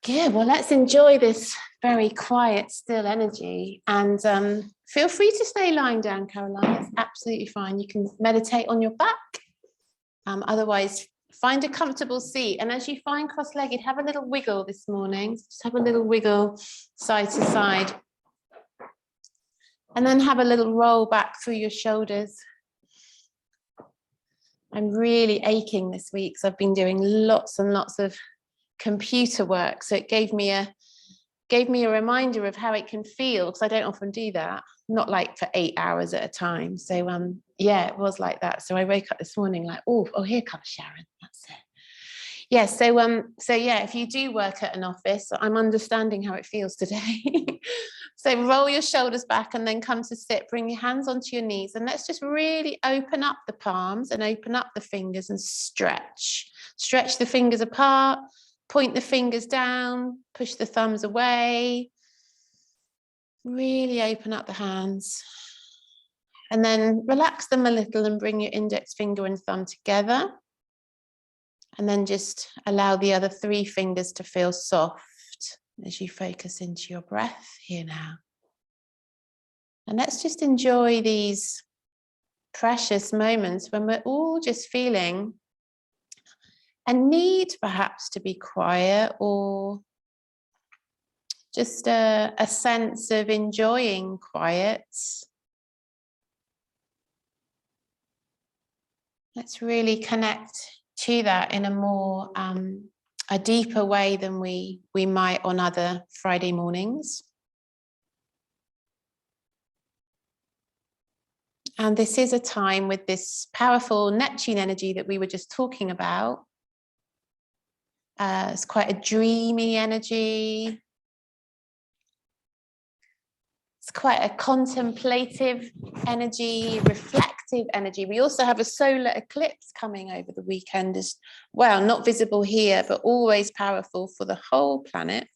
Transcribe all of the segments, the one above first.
Good. Well, let's enjoy this very quiet, still energy. And feel free to stay lying down, Caroline. It's absolutely fine. You can meditate on your back. Otherwise, find a comfortable seat. And as you find cross-legged, have a little wiggle this morning. Just have a little wiggle side to side. And then have a little roll back through your shoulders. I'm really aching this week, so I've been doing lots and lots of computer work, so it gave me a reminder of how it can feel, because I don't often do that, not like for 8 hours at a time. So yeah, it was like that. So I woke up this morning like, oh, here comes Sharon. That's it. Yeah. So yeah, if you do work at an office, I'm understanding how it feels today. So roll your shoulders back and then come to sit. Bring your hands onto your knees, and let's just really open up the palms and open up the fingers and stretch the fingers apart. Point the fingers down, push the thumbs away. Really open up the hands. And then relax them a little and bring your index finger and thumb together. And then just allow the other 3 fingers to feel soft as you focus into your breath here now. And let's just enjoy these precious moments when we're all just feeling a need perhaps to be quiet, or just a sense of enjoying quiet. Let's really connect to that in a more, a deeper way than we might on other Friday mornings. And this is a time with this powerful Neptune energy that we were just talking about. It's quite a dreamy energy. It's quite a contemplative energy, reflective energy. We also have a solar eclipse coming over the weekend as well, not visible here, but always powerful for the whole planet.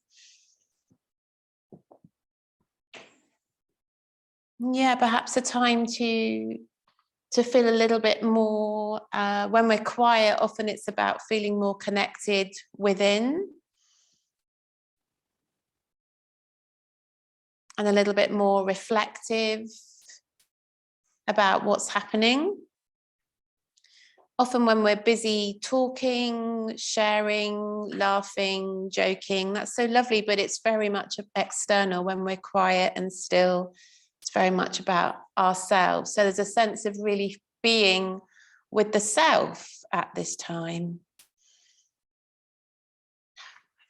Yeah, perhaps a time to feel a little bit more, when we're quiet, often it's about feeling more connected within. And a little bit more reflective about what's happening. Often when we're busy talking, sharing, laughing, joking, that's so lovely, but it's very much external. When we're quiet and still, it's very much about ourselves. So there's a sense of really being with the self at this time.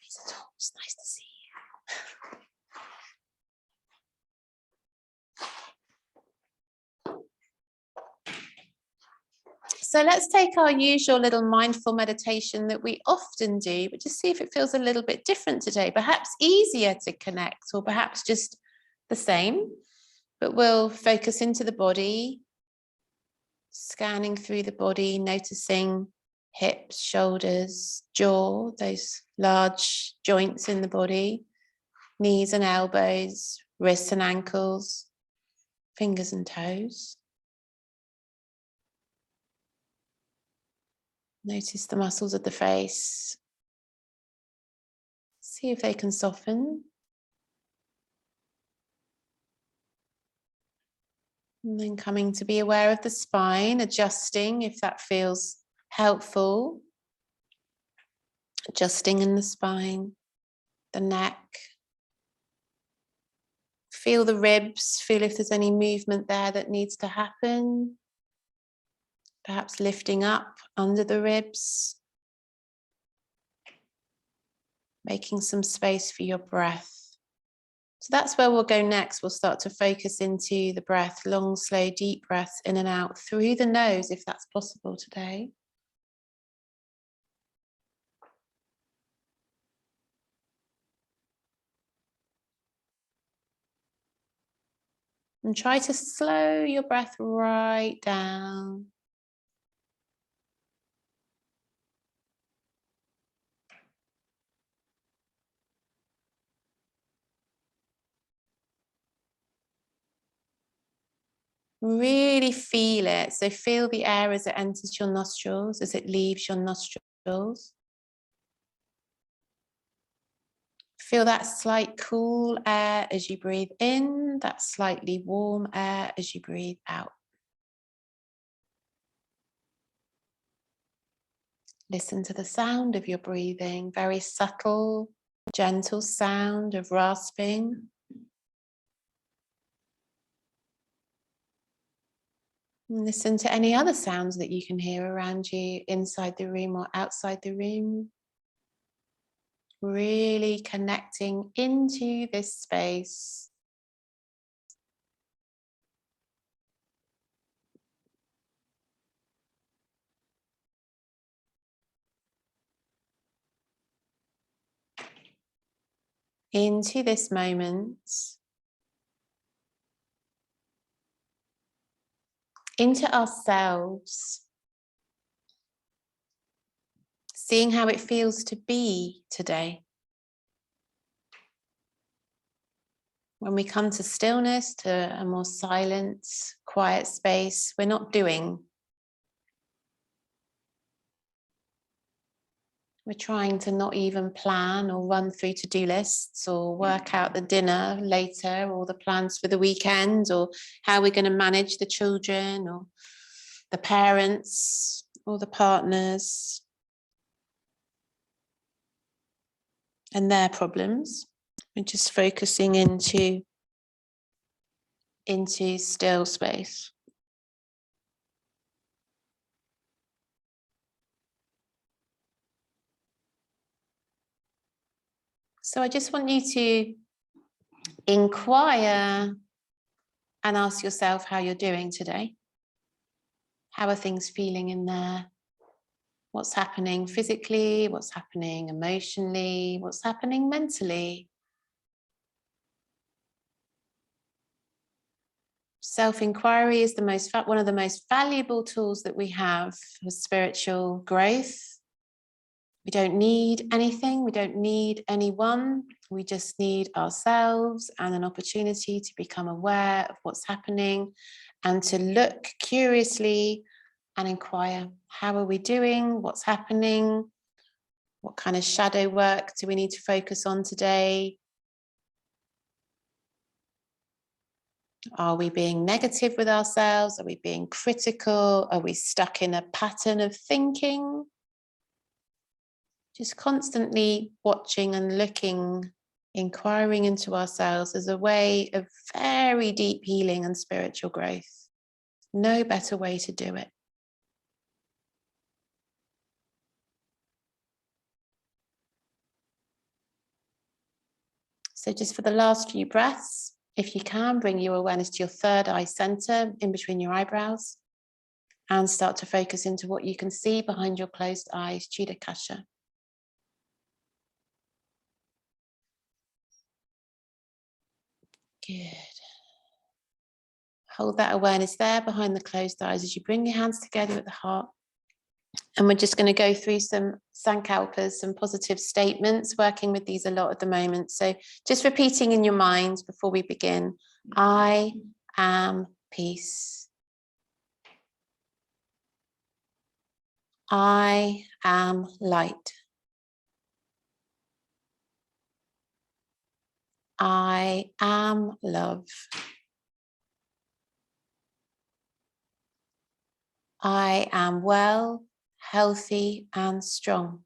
It's nice to see you. So let's take our usual little mindful meditation that we often do, but just see if it feels a little bit different today, perhaps easier to connect, or perhaps just the same. But we'll focus into the body, scanning through the body, noticing hips, shoulders, jaw, those large joints in the body, knees and elbows, wrists and ankles, fingers and toes. Notice the muscles of the face. See if they can soften. And then coming to be aware of the spine, adjusting if that feels helpful. Adjusting in the spine, the neck. Feel the ribs, feel if there's any movement there that needs to happen. Perhaps lifting up under the ribs. Making some space for your breath. So that's where we'll go next. We'll start to focus into the breath, long, slow, deep breaths in and out through the nose, if that's possible today. And try to slow your breath right down. Really feel it. So feel the air as it enters your nostrils, as it leaves your nostrils. Feel that slight cool air as you breathe in, that slightly warm air as you breathe out. Listen to the sound of your breathing, very subtle, gentle sound of rasping. And listen to any other sounds that you can hear around you, inside the room or outside the room. Really connecting into this space. Into this moment. Into ourselves. Seeing how it feels to be today. When we come to stillness, to a more silent, quiet space, we're not doing. We're trying to not even plan or run through to-do lists or work out the dinner later or the plans for the weekend or how we're going to manage the children or the parents or the partners and their problems. We're just focusing into still space. So I just want you to inquire and ask yourself how you're doing today. How are things feeling in there? What's happening physically? What's happening emotionally? What's happening mentally? Self-inquiry is one of the most valuable tools that we have for spiritual growth. We don't need anything, we don't need anyone, we just need ourselves and an opportunity to become aware of what's happening and to look curiously and inquire, how are we doing, what's happening, what kind of shadow work do we need to focus on today? Are we being negative with ourselves? Are we being critical? Are we stuck in a pattern of thinking? Just constantly watching and looking, inquiring into ourselves as a way of very deep healing and spiritual growth. No better way to do it. So just for the last few breaths, if you can, bring your awareness to your third eye center in between your eyebrows and start to focus into what you can see behind your closed eyes, Chitta-Kasha. Good. Hold that awareness there behind the closed eyes as you bring your hands together at the heart. And we're just going to go through some sankalpas, some positive statements, working with these a lot at the moment. So just repeating in your mind before we begin. I am peace. I am light. I am love. I am well, healthy, and strong.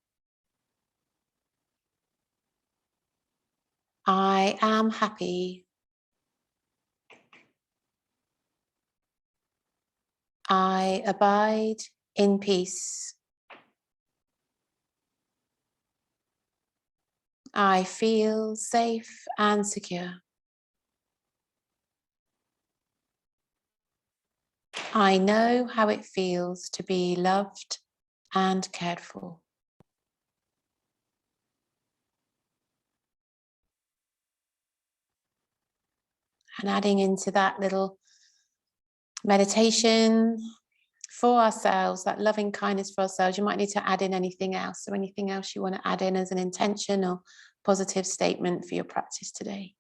I am happy. I abide in peace. I feel safe and secure. I know how it feels to be loved and cared for. And adding into that little meditation for ourselves, that loving kindness for ourselves, you might need to add in anything else. So anything else you want to add in as an intention or positive statement for your practice today.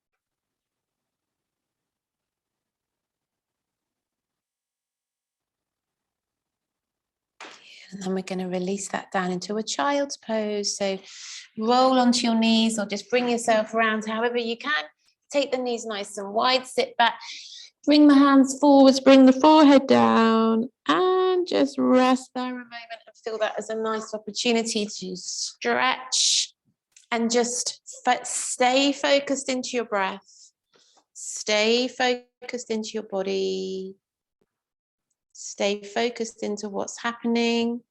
And then we're going to release that down into a child's pose. So roll onto your knees or just bring yourself around however you can. Take the knees nice and wide, sit back, bring the hands forwards, bring the forehead down, and just rest there a moment and feel that as a nice opportunity to stretch and just stay focused into your breath. Stay focused into your body. Stay focused into what's happening.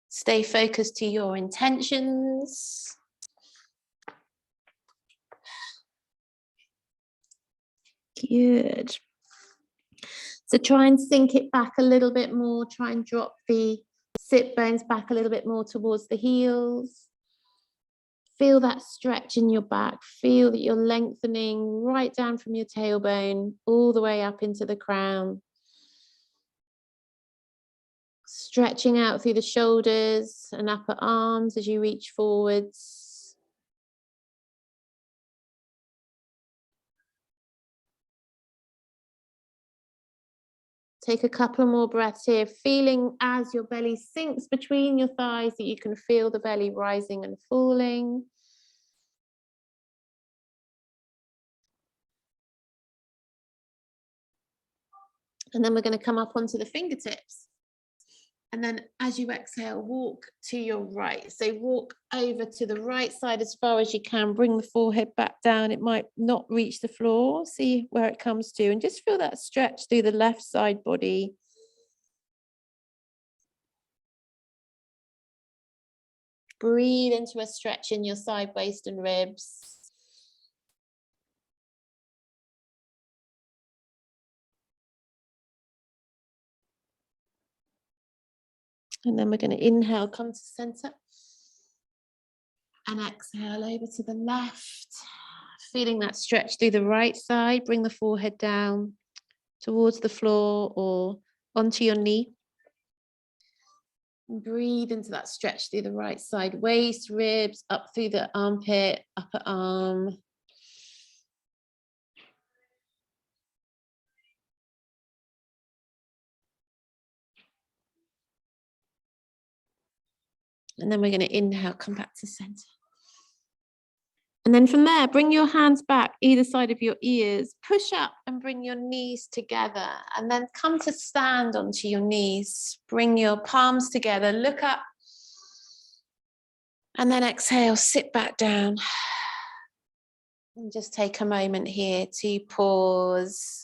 Stay focused to your intentions. Good. So try and sink it back a little bit more. Try and drop the sit bones back a little bit more towards the heels. Feel that stretch in your back. Feel that you're lengthening right down from your tailbone all the way up into the crown. Stretching out through the shoulders and upper arms as you reach forwards. Take a couple more breaths here, feeling as your belly sinks between your thighs that you can feel the belly rising and falling. And then we're going to come up onto the fingertips. And then as you exhale, walk to your right. So walk over to the right side as far as you can. Bring the forehead back down. It might not reach the floor. See where it comes to. And just feel that stretch through the left side body. Breathe into a stretch in your side, waist and ribs. And then we're going to inhale, come to center. And exhale over to the left. Feeling that stretch through the right side. Bring the forehead down towards the floor or onto your knee. And breathe into that stretch through the right side. Waist, ribs, up through the armpit, upper arm. And then we're going to inhale, come back to center. And then from there, bring your hands back either side of your ears, push up and bring your knees together. And then come to stand onto your knees. Bring your palms together, look up. And then exhale, sit back down. And just take a moment here to pause.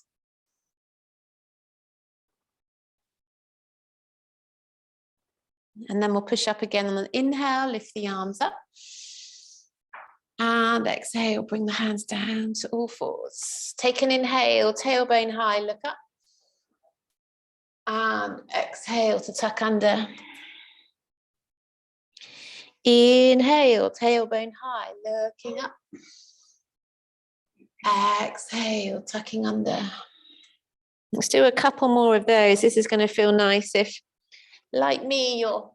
And then we'll push up again on an inhale, lift the arms up. And exhale, bring the hands down to all fours. Take an inhale, tailbone high, look up. And exhale to tuck under. Inhale, tailbone high, looking up. Exhale, tucking under. Let's do a couple more of those. This is going to feel nice if, like me, your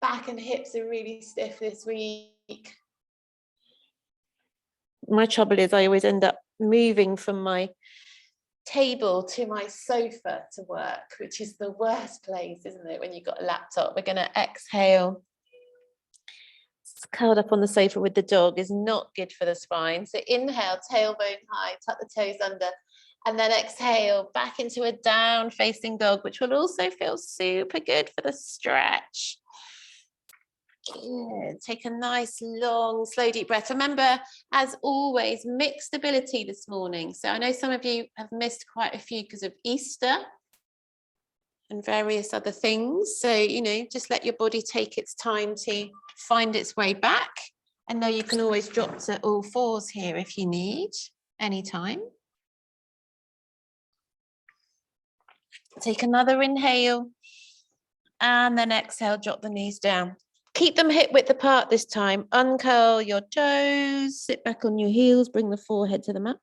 back and hips are really stiff this week. My trouble is I always end up moving from my table to my sofa to work, which is the worst place, isn't it, when you've got a laptop? We're going to exhale. Curled up on the sofa with the dog is not good for the spine. So inhale, tailbone high, tuck the toes under. And then exhale back into a down facing dog, which will also feel super good for the stretch. Good. Take a nice, long, slow, deep breath. Remember, as always, mixed ability this morning. So I know some of you have missed quite a few because of Easter and various other things. So, you know, just let your body take its time to find its way back. And know you can always drop to all fours here if you need, anytime. Take another inhale and then exhale, drop the knees down. Keep them hip width apart this time. Uncurl your toes, sit back on your heels, bring the forehead to the mat.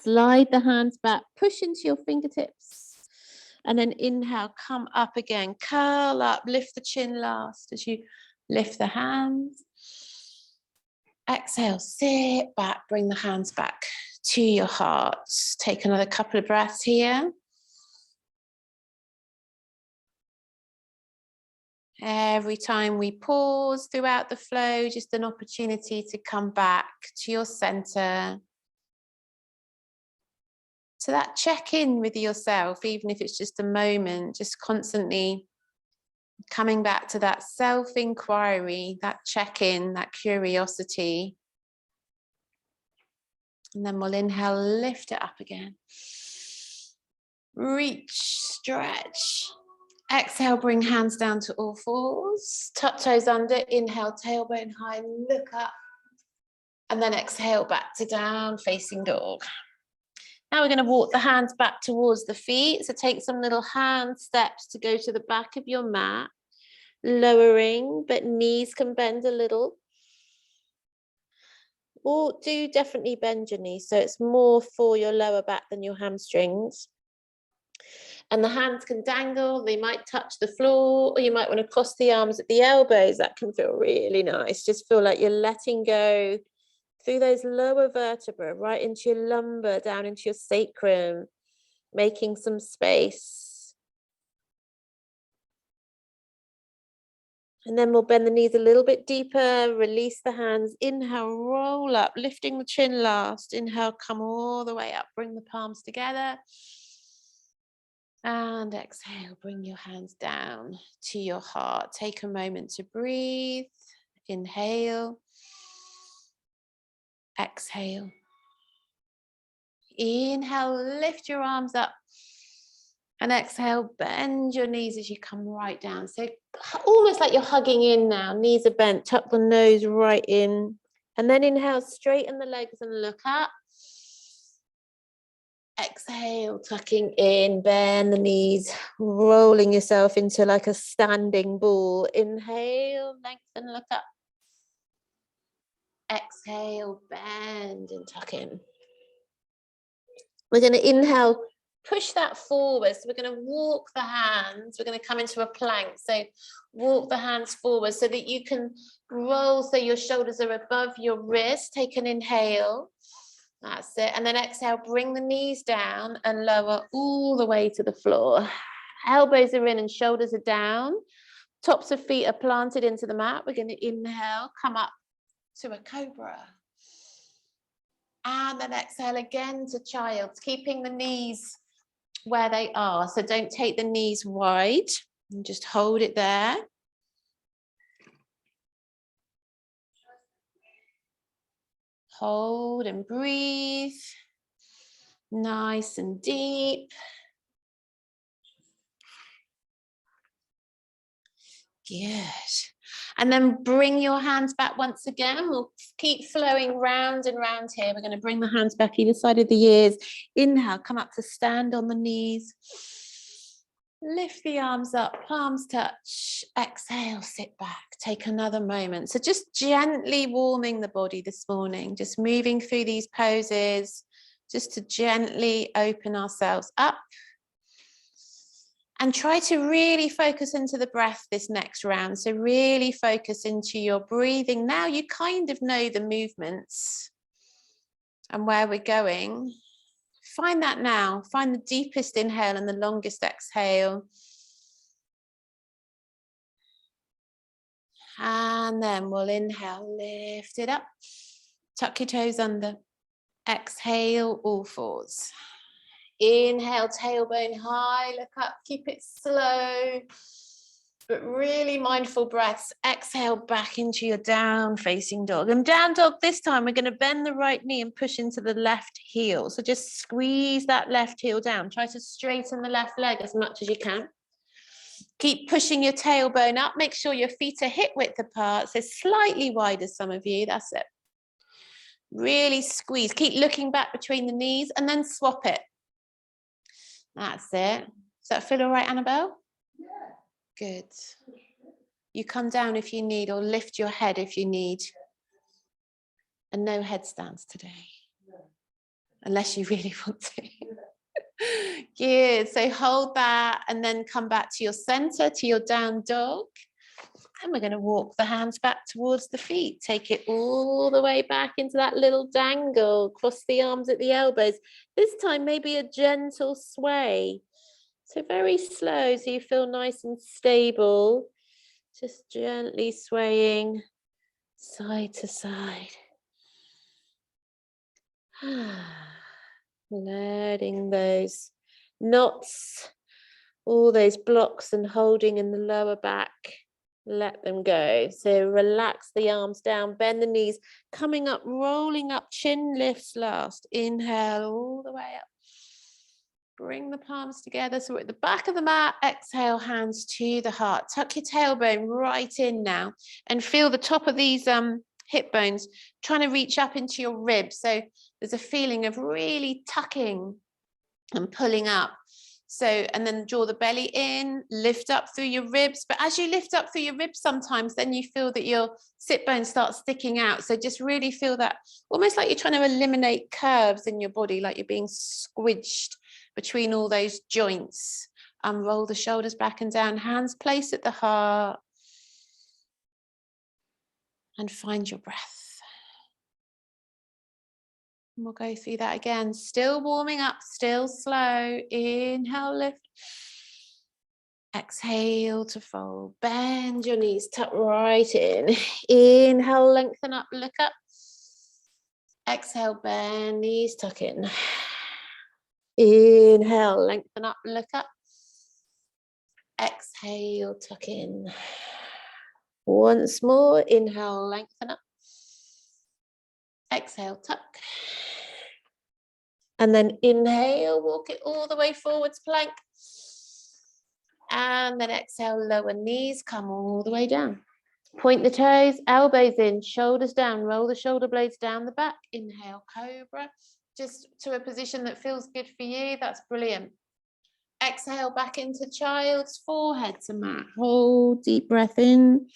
Slide the hands back, push into your fingertips. And then inhale, come up again, curl up, lift the chin last as you lift the hands. Exhale, sit back, bring the hands back to your heart. Take another couple of breaths here. Every time we pause throughout the flow, just an opportunity to come back to your center. So that check-in with yourself, even if it's just a moment, just constantly coming back to that self-inquiry, that check-in, that curiosity. And then we'll inhale, lift it up again. Reach, stretch. Exhale, bring hands down to all fours. Tuck toes under, inhale, tailbone high, look up. And then exhale, back to down, facing dog. Now we're going to walk the hands back towards the feet. So take some little hand steps to go to the back of your mat. Lowering, but knees can bend a little. Or do definitely bend your knees, so it's more for your lower back than your hamstrings. And the hands can dangle, they might touch the floor, or you might want to cross the arms at the elbows. That can feel really nice. Just feel like you're letting go through those lower vertebrae, right into your lumbar, down into your sacrum, making some space. And then we'll bend the knees a little bit deeper, release the hands, inhale, roll up, lifting the chin last. Inhale, come all the way up, bring the palms together. And exhale, bring your hands down to your heart. Take a moment to breathe. Inhale. Exhale. Inhale, lift your arms up. And exhale, bend your knees as you come right down. So almost like you're hugging in now. Knees are bent, tuck the nose right in. And then inhale, straighten the legs and look up. Exhale, tucking in, bend the knees, rolling yourself into like a standing ball. Inhale, lengthen, look up. Exhale, bend and tuck in. We're going to inhale, push that forward. So we're going to walk the hands. We're going to come into a plank. So walk the hands forward so that you can roll so your shoulders are above your wrist. Take an inhale. That's it. And then exhale, bring the knees down and lower all the way to the floor. Elbows are in and shoulders are down. Tops of feet are planted into the mat. We're going to inhale, come up to a cobra. And then exhale again to child's, keeping the knees where they are. So don't take the knees wide and just hold it there. Hold and breathe. Nice and deep. Good. And then bring your hands back once again. We'll keep flowing round and round here. We're going to bring the hands back either side of the ears. Inhale, come up to stand on the knees. Lift the arms up, palms touch. Exhale, sit back. Take another moment. So just gently warming the body this morning, just moving through these poses, just to gently open ourselves up. And try to really focus into the breath this next round. So really focus into your breathing. Now you kind of know the movements and where we're going. Find that now. Find the deepest inhale and the longest exhale. And then we'll inhale, lift it up. Tuck your toes under. Exhale, all fours. Inhale, tailbone high, look up, keep it slow, but really mindful breaths. Exhale back into your down facing dog. And down dog this time, we're going to bend the right knee and push into the left heel. So just squeeze that left heel down. Try to straighten the left leg as much as you can. Keep pushing your tailbone up. Make sure your feet are hip width apart. So slightly wider, some of you. That's it. Really squeeze. Keep looking back between the knees and then swap it. That's it. Does that feel all right, Annabelle? Yeah. Good. You come down if you need, or lift your head if you need. And no headstands today. Unless you really want to. Good. So hold that and then come back to your center, to your down dog. And we're going to walk the hands back towards the feet. Take it all the way back into that little dangle. Cross the arms at the elbows. This time, maybe a gentle sway. So very slow, so you feel nice and stable. Just gently swaying side to side. Letting those knots, all those blocks and holding in the lower back, let them go. So relax the arms down, bend the knees, coming up, rolling up, chin lifts last. Inhale all the way up. Bring the palms together. So we're at the back of the mat. Exhale, hands to the heart. Tuck your tailbone right in now and feel the top of these hip bones trying to reach up into your ribs. So there's a feeling of really tucking and pulling up. So, and then draw the belly in, lift up through your ribs. But as you lift up through your ribs, sometimes then you feel that your sit bones start sticking out. So just really feel that, almost like you're trying to eliminate curves in your body, like you're being squidged between all those joints. Roll the shoulders back and down, hands placed at the heart. And find your breath. And we'll go through that again. Still warming up, still slow. Inhale, lift. Exhale to fold. Bend your knees, tuck right in. Inhale, lengthen up, look up. Exhale, bend, knees tuck in. Inhale, lengthen up, look up. Exhale, tuck in. Once more, inhale, lengthen up. Exhale, tuck. And then inhale, walk it all the way forwards, plank. And then exhale, lower knees, come all the way down. Point the toes, elbows in, shoulders down, roll the shoulder blades down the back. Inhale, cobra. Just to a position that feels good for you, that's brilliant. Exhale, back into child's, forehead to mat. Hold, deep breath in.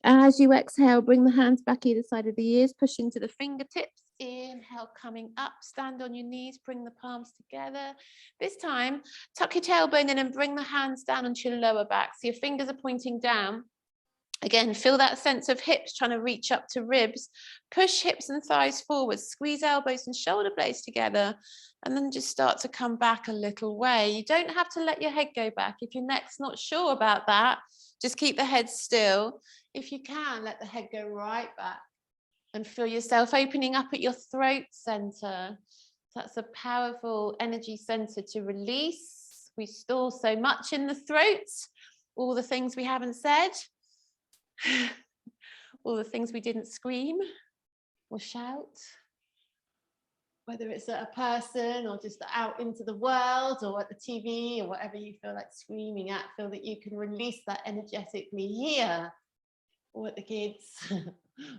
As you exhale, bring the hands back either side of the ears, pushing to the fingertips. Inhale, coming up, stand on your knees, bring the palms together. This time, tuck your tailbone in and bring the hands down onto your lower back. So your fingers are pointing down. Again, feel that sense of hips trying to reach up to ribs. Push hips and thighs forward, squeeze elbows and shoulder blades together, and then just start to come back a little way. You don't have to let your head go back. If your neck's not sure about that, just keep the head still. If you can, let the head go right back and feel yourself opening up at your throat center. That's a powerful energy center to release. We store so much in the throat, all the things we haven't said, all the things we didn't scream or shout, whether it's at a person or just out into the world or at the TV or whatever you feel like screaming at. Feel that you can release that energetically here or at the kids.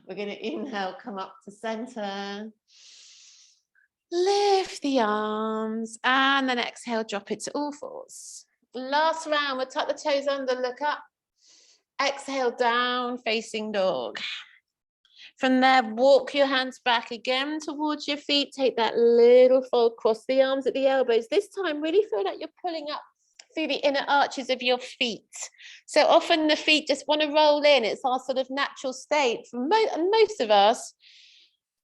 We're going to inhale, come up to center. Lift the arms and then exhale, drop it to all fours. Last round, we'll tuck the toes under, look up. Exhale, down, facing dog. From there, walk your hands back again towards your feet. Take that little fold, cross the arms at the elbows. This time, really feel like you're pulling up through the inner arches of your feet. So often the feet just want to roll in. It's our sort of natural state. For most of us,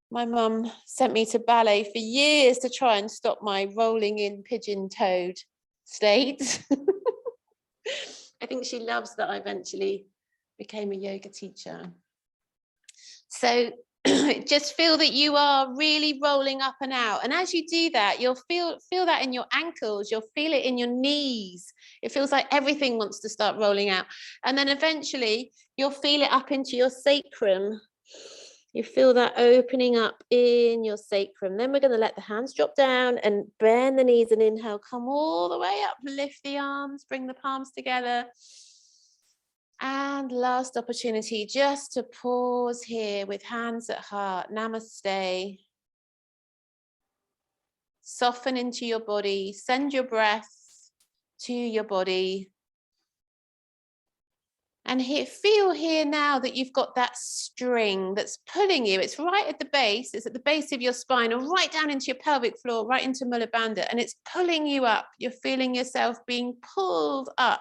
my mum sent me to ballet for years to try and stop my rolling in pigeon-toed state. I think she loves that I eventually became a yoga teacher. So just feel that you are really rolling up and out. And as you do that, you'll feel that in your ankles, you'll feel it in your knees. It feels like everything wants to start rolling out. And then eventually you'll feel it up into your sacrum. You feel that opening up in your sacrum. Then we're going to let the hands drop down and bend the knees and inhale, come all the way up, lift the arms, bring the palms together. And last opportunity, just to pause here with hands at heart. Namaste. Soften into your body. Send your breath to your body. And feel here now that you've got that string that's pulling you. It's right at the base. It's at the base of your spine or right down into your pelvic floor, right into Mula Bandha. And it's pulling you up. You're feeling yourself being pulled up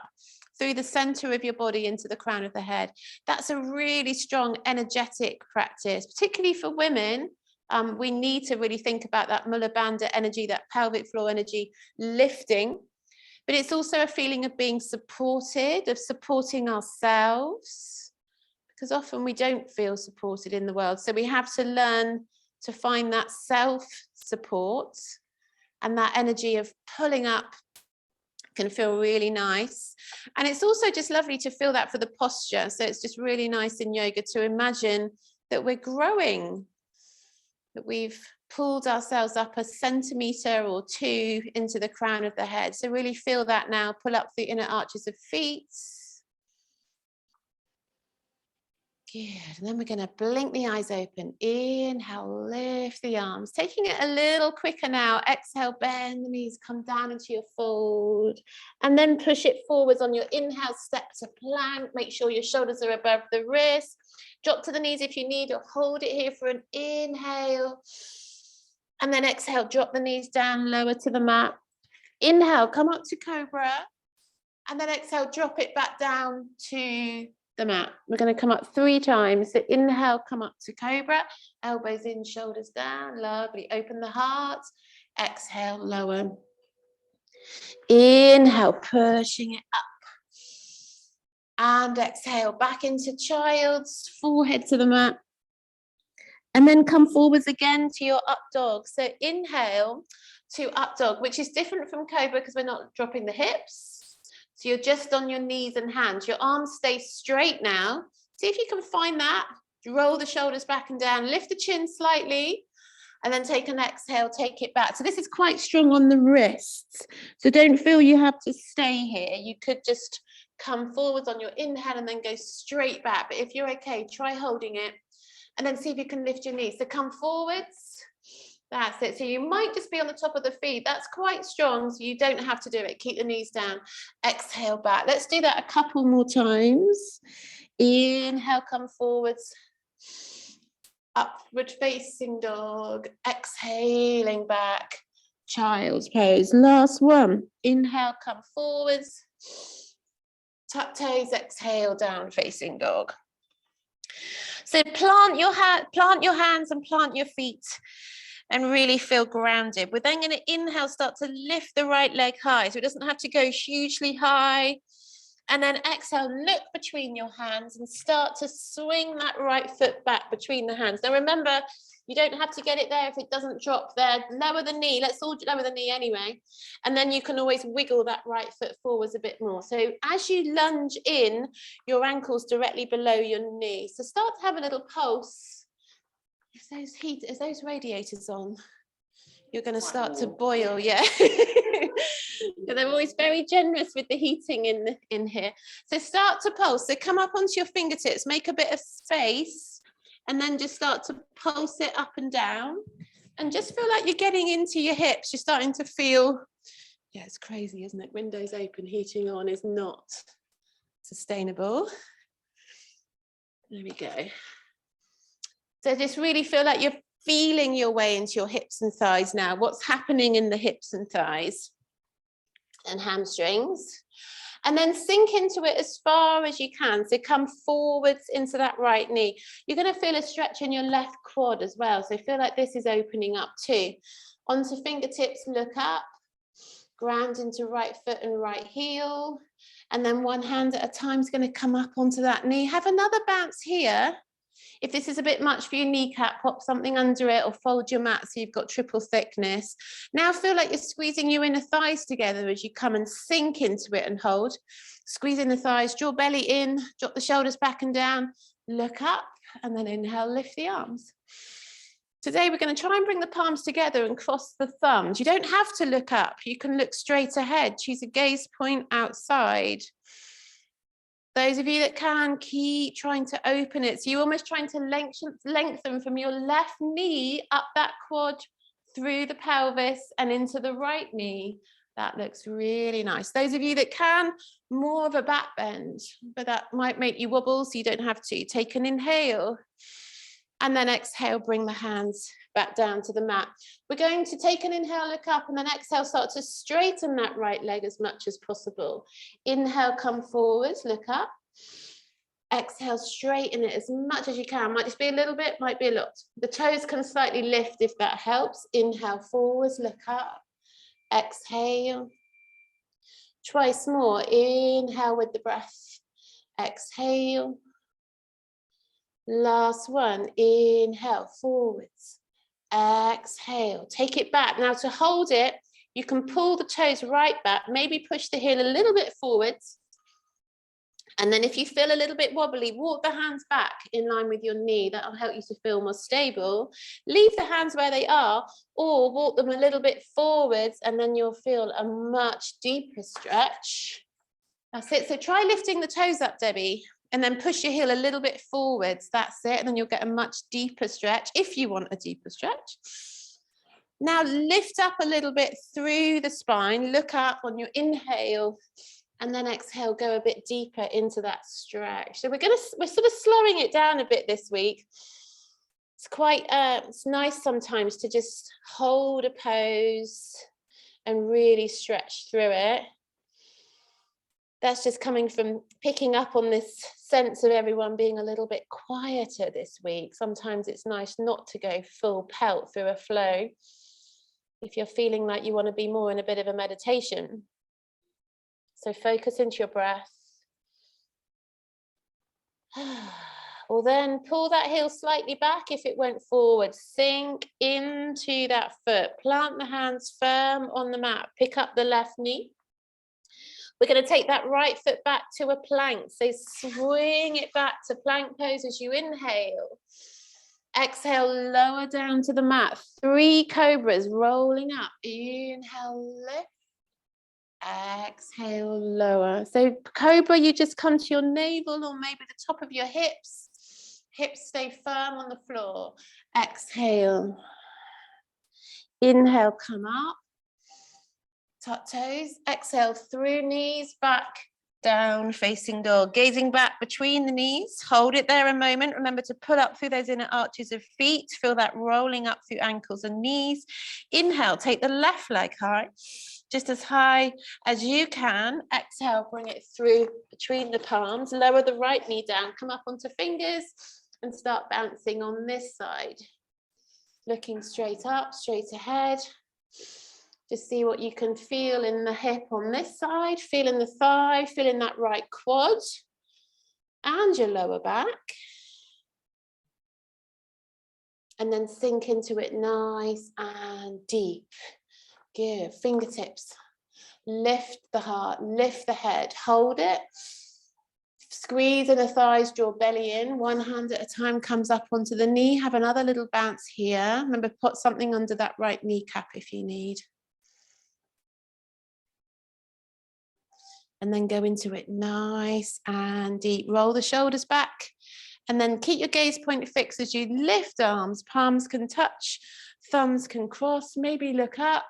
through the center of your body into the crown of the head. That's a really strong energetic practice, particularly for women. We need to really think about that Mula Bandha energy, that pelvic floor energy lifting. But it's also a feeling of being supported, of supporting ourselves, because often we don't feel supported in the world. So we have to learn to find that self-support, and that energy of pulling up can feel really nice. And it's also just lovely to feel that for the posture. So it's just really nice in yoga to imagine that we're growing, that we've pulled ourselves up a centimetre or two into the crown of the head. So really feel that now. Pull up the inner arches of feet. Good. And then we're going to blink the eyes open. Inhale, lift the arms. Taking it a little quicker now. Exhale, bend the knees, come down into your fold. And then push it forwards on your inhale, step to plank. Make sure your shoulders are above the wrist. Drop to the knees if you need, or hold it here for an inhale. And then exhale, drop the knees down, lower to the mat. Inhale, come up to cobra. And then exhale, drop it back down to the mat. We're going to come up 3 times. So inhale, come up to cobra, elbows in, shoulders down. Lovely. Open the heart. Exhale, lower. Inhale, pushing it up. And exhale, back into child's, forehead to the mat. And then come forwards again to your up dog. So inhale to up dog, which is different from cobra because we're not dropping the hips. So you're just on your knees and hands. Your arms stay straight now. See if you can find that. Roll the shoulders back and down. Lift the chin slightly. And then take an exhale, take it back. So this is quite strong on the wrists. So don't feel you have to stay here. You could just come forwards on your inhale and then go straight back. But if you're okay, try holding it. And then see if you can lift your knees. So come forwards. That's it. So you might just be on the top of the feet. That's quite strong. So you don't have to do it. Keep the knees down. Exhale back. Let's do that a couple more times. Inhale, come forwards. Upward facing dog. Exhaling back. Child's pose. Last one. Inhale, come forwards. Tuck toes. Exhale, down facing dog. So plant your hands and plant your feet and really feel grounded. We're then going to inhale, start to lift the right leg high. So it doesn't have to go hugely high. And then exhale, look between your hands and start to swing that right foot back between the hands. Now remember, you don't have to get it there if it doesn't drop there. Lower the knee. Let's all lower the knee anyway. And then you can always wiggle that right foot forwards a bit more. So as you lunge in, your ankle's directly below your knee. So start to have a little pulse. If those radiators on, you're going to start to boil. Yeah. They're always very generous with the heating in here. So start to pulse. So come up onto your fingertips, make a bit of space, and then just start to pulse it up and down. And just feel like you're getting into your hips. You're starting to feel, yeah, it's crazy, isn't it? Windows open, heating on is not sustainable. There we go. So just really feel like you're feeling your way into your hips and thighs now. What's happening in the hips and thighs and hamstrings. And then sink into it as far as you can. So come forwards into that right knee. You're going to feel a stretch in your left quad as well. So feel like this is opening up too. Onto fingertips, look up. Ground into right foot and right heel. And then one hand at a time is going to come up onto that knee. Have another bounce here. If this is a bit much for your kneecap, pop something under it or fold your mat so you've got triple thickness. Now feel like you're squeezing your inner thighs together as you come and sink into it and hold. Squeeze in the thighs, draw belly in, drop the shoulders back and down, look up, and then inhale, lift the arms. Today we're going to try and bring the palms together and cross the thumbs. You don't have to look up. You can look straight ahead. Choose a gaze point outside. Those of you that can, keep trying to open it. So you're almost trying to lengthen from your left knee up that quad through the pelvis and into the right knee. That looks really nice. Those of you that can, more of a back bend, but that might make you wobble, so you don't have to. Take an inhale. And then exhale, bring the hands back down to the mat. We're going to take an inhale, look up, and then exhale, start to straighten that right leg as much as possible. Inhale, come forward, look up. Exhale, straighten it as much as you can. Might just be a little bit, might be a lot. The toes can slightly lift if that helps. Inhale, forwards, look up. Exhale. Twice more. Inhale with the breath. Exhale. Last one. Inhale, forwards. Exhale. Take it back. Now to hold it, you can pull the toes right back. Maybe push the heel a little bit forwards. And then if you feel a little bit wobbly, walk the hands back in line with your knee. That'll help you to feel more stable. Leave the hands where they are, or walk them a little bit forwards, and then you'll feel a much deeper stretch. That's it. So try lifting the toes up, Debbie, and then push your heel a little bit forwards. That's it. And then you'll get a much deeper stretch if you want a deeper stretch. Now lift up a little bit through the spine. Look up on your inhale. And then exhale, go a bit deeper into that stretch. So we're sort of slowing it down a bit this week. It's quite, it's nice sometimes to just hold a pose and really stretch through it. That's just coming from picking up on this sense of everyone being a little bit quieter this week. Sometimes it's nice not to go full pelt through a flow if you're feeling like you want to be more in a bit of a meditation. So focus into your breath. Or then pull that heel slightly back if it went forward. Sink into that foot. Plant the hands firm on the mat. Pick up the left knee. We're going to take that right foot back to a plank. So swing it back to plank pose as you inhale. Exhale, lower down to the mat. 3 cobras rolling up. Inhale, lift. Exhale, lower. So cobra, you just come to your navel or maybe the top of your hips. Hips stay firm on the floor. Exhale. Inhale, come up. Tuck toes. Exhale through knees, back, down, facing dog. Gazing back between the knees. Hold it there a moment. Remember to pull up through those inner arches of feet. Feel that rolling up through ankles and knees. Inhale, take the left leg high. Just as high as you can. Exhale, bring it through between the palms. Lower the right knee down. Come up onto fingers and start bouncing on this side. Looking straight up, straight ahead. Just see what you can feel in the hip on this side. Feeling the thigh, feeling that right quad and your lower back. And then sink into it nice and deep. Good. Fingertips. Lift the heart, lift the head, hold it. Squeeze in the thighs, draw belly in. One hand at a time comes up onto the knee. Have another little bounce here. Remember, put something under that right kneecap if you need. And then go into it nice and deep. Roll the shoulders back. And then keep your gaze point fixed as you lift arms. Palms can touch, thumbs can cross, maybe look up.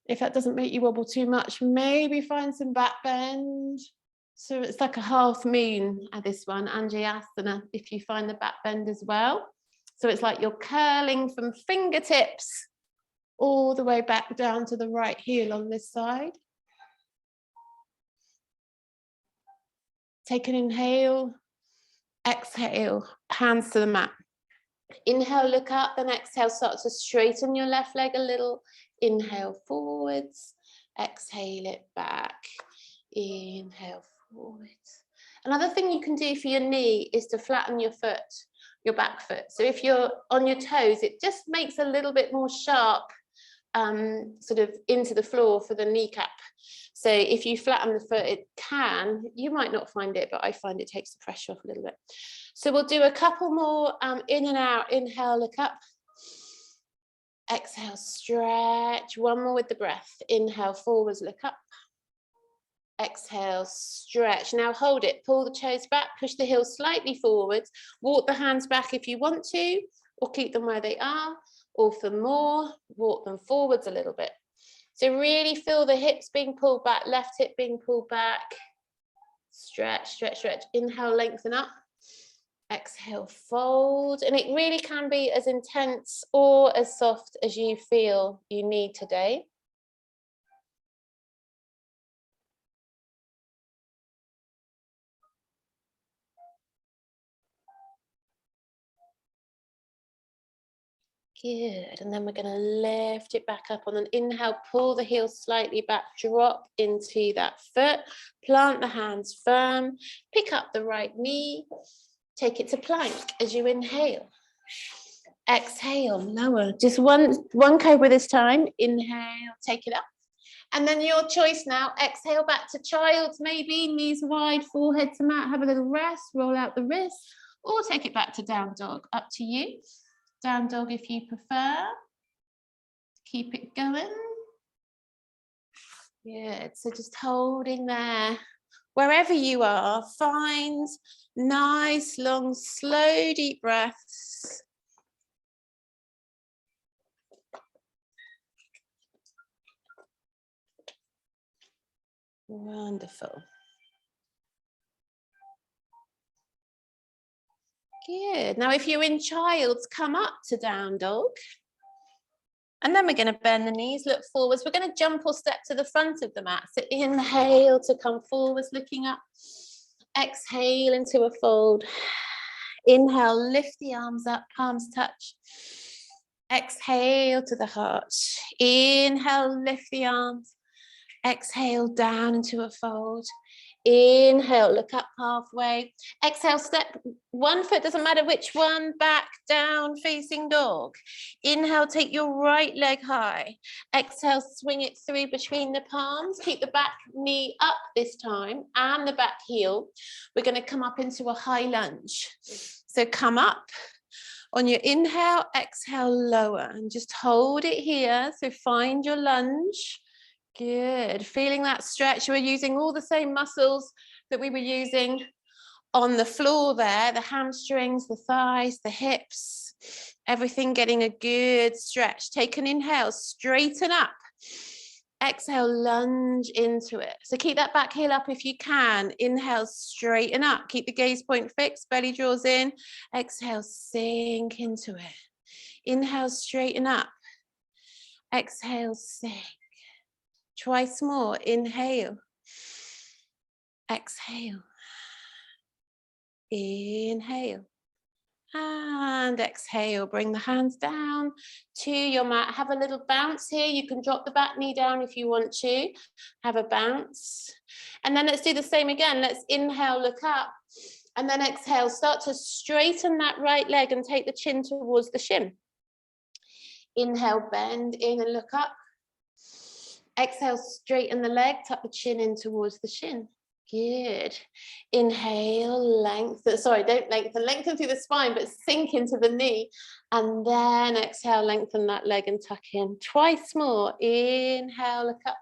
If that doesn't make you wobble too much, maybe find some back bend. So it's like a half moon at this one, Anjayasana, if you find the back bend as well. So it's like you're curling from fingertips all the way back down to the right heel on this side. Take an inhale, exhale, hands to the mat. Inhale, look up, then exhale, start to straighten your left leg a little. Inhale forwards, exhale it back. Inhale forwards. Another thing you can do for your knee is to flatten your foot, your back foot. So if you're on your toes, it just makes a little bit more sharp sort of into the floor for the kneecap. So if you flatten the foot, it can, you might not find it, but I find it takes the pressure off a little bit. So we'll do a couple more in and out. Inhale, look up. Exhale, stretch. One more with the breath. Inhale, forwards, look up. Exhale, stretch. Now hold it. Pull the toes back, push the heels slightly forwards. Walk the hands back if you want to, or keep them where they are. Or for more, walk them forwards a little bit. So really feel the hips being pulled back, left hip being pulled back. Stretch, stretch, stretch. Inhale, lengthen up. Exhale, fold, and it really can be as intense or as soft as you feel you need today. Good, and then we're going to lift it back up on an inhale, pull the heels slightly back, drop into that foot, plant the hands firm, pick up the right knee, take it to plank as you inhale. Exhale, lower, just one cobra this time. Inhale, take it up. And then your choice now, exhale back to child's, maybe knees wide, forehead to mat, have a little rest, roll out the wrist, or take it back to down dog, up to you. Down dog if you prefer. Keep it going. Good, so just holding there. Wherever you are, find nice, long, slow, deep breaths. Wonderful. Good. Now, if you're in child's, come up to down dog. And then we're going to bend the knees, look forwards. We're going to jump or step to the front of the mat. So inhale to come forwards, looking up. Exhale into a fold. Inhale, lift the arms up, palms touch. Exhale to the heart. Inhale, lift the arms. Exhale down into a fold. Inhale, look up halfway. Exhale, step one foot, doesn't matter which one, back, down, facing dog. Inhale, take your right leg high. Exhale, swing it through between the palms. Keep the back knee up this time and the back heel. We're going to come up into a high lunge. So come up. On your inhale, exhale, lower, and just hold it here. So find your lunge. Good, feeling that stretch. We're using all the same muscles that we were using on the floor there, the hamstrings, the thighs, the hips, everything getting a good stretch. Take an inhale, straighten up. Exhale, lunge into it. So keep that back heel up if you can. Inhale, straighten up. Keep the gaze point fixed, belly draws in. Exhale, sink into it. Inhale, straighten up. Exhale, sink. Twice more, inhale, exhale, inhale, and exhale. Bring the hands down to your mat. Have a little bounce here. You can drop the back knee down if you want to. Have a bounce. And then let's do the same again. Let's inhale, look up, and then exhale. Start to straighten that right leg and take the chin towards the shin. Inhale, bend in and look up. Exhale, straighten the leg, tuck the chin in towards the shin. Good. Inhale, lengthen, sorry, don't lengthen through the spine, but sink into the knee. And then exhale, lengthen that leg and tuck in. Twice more. Inhale, look up.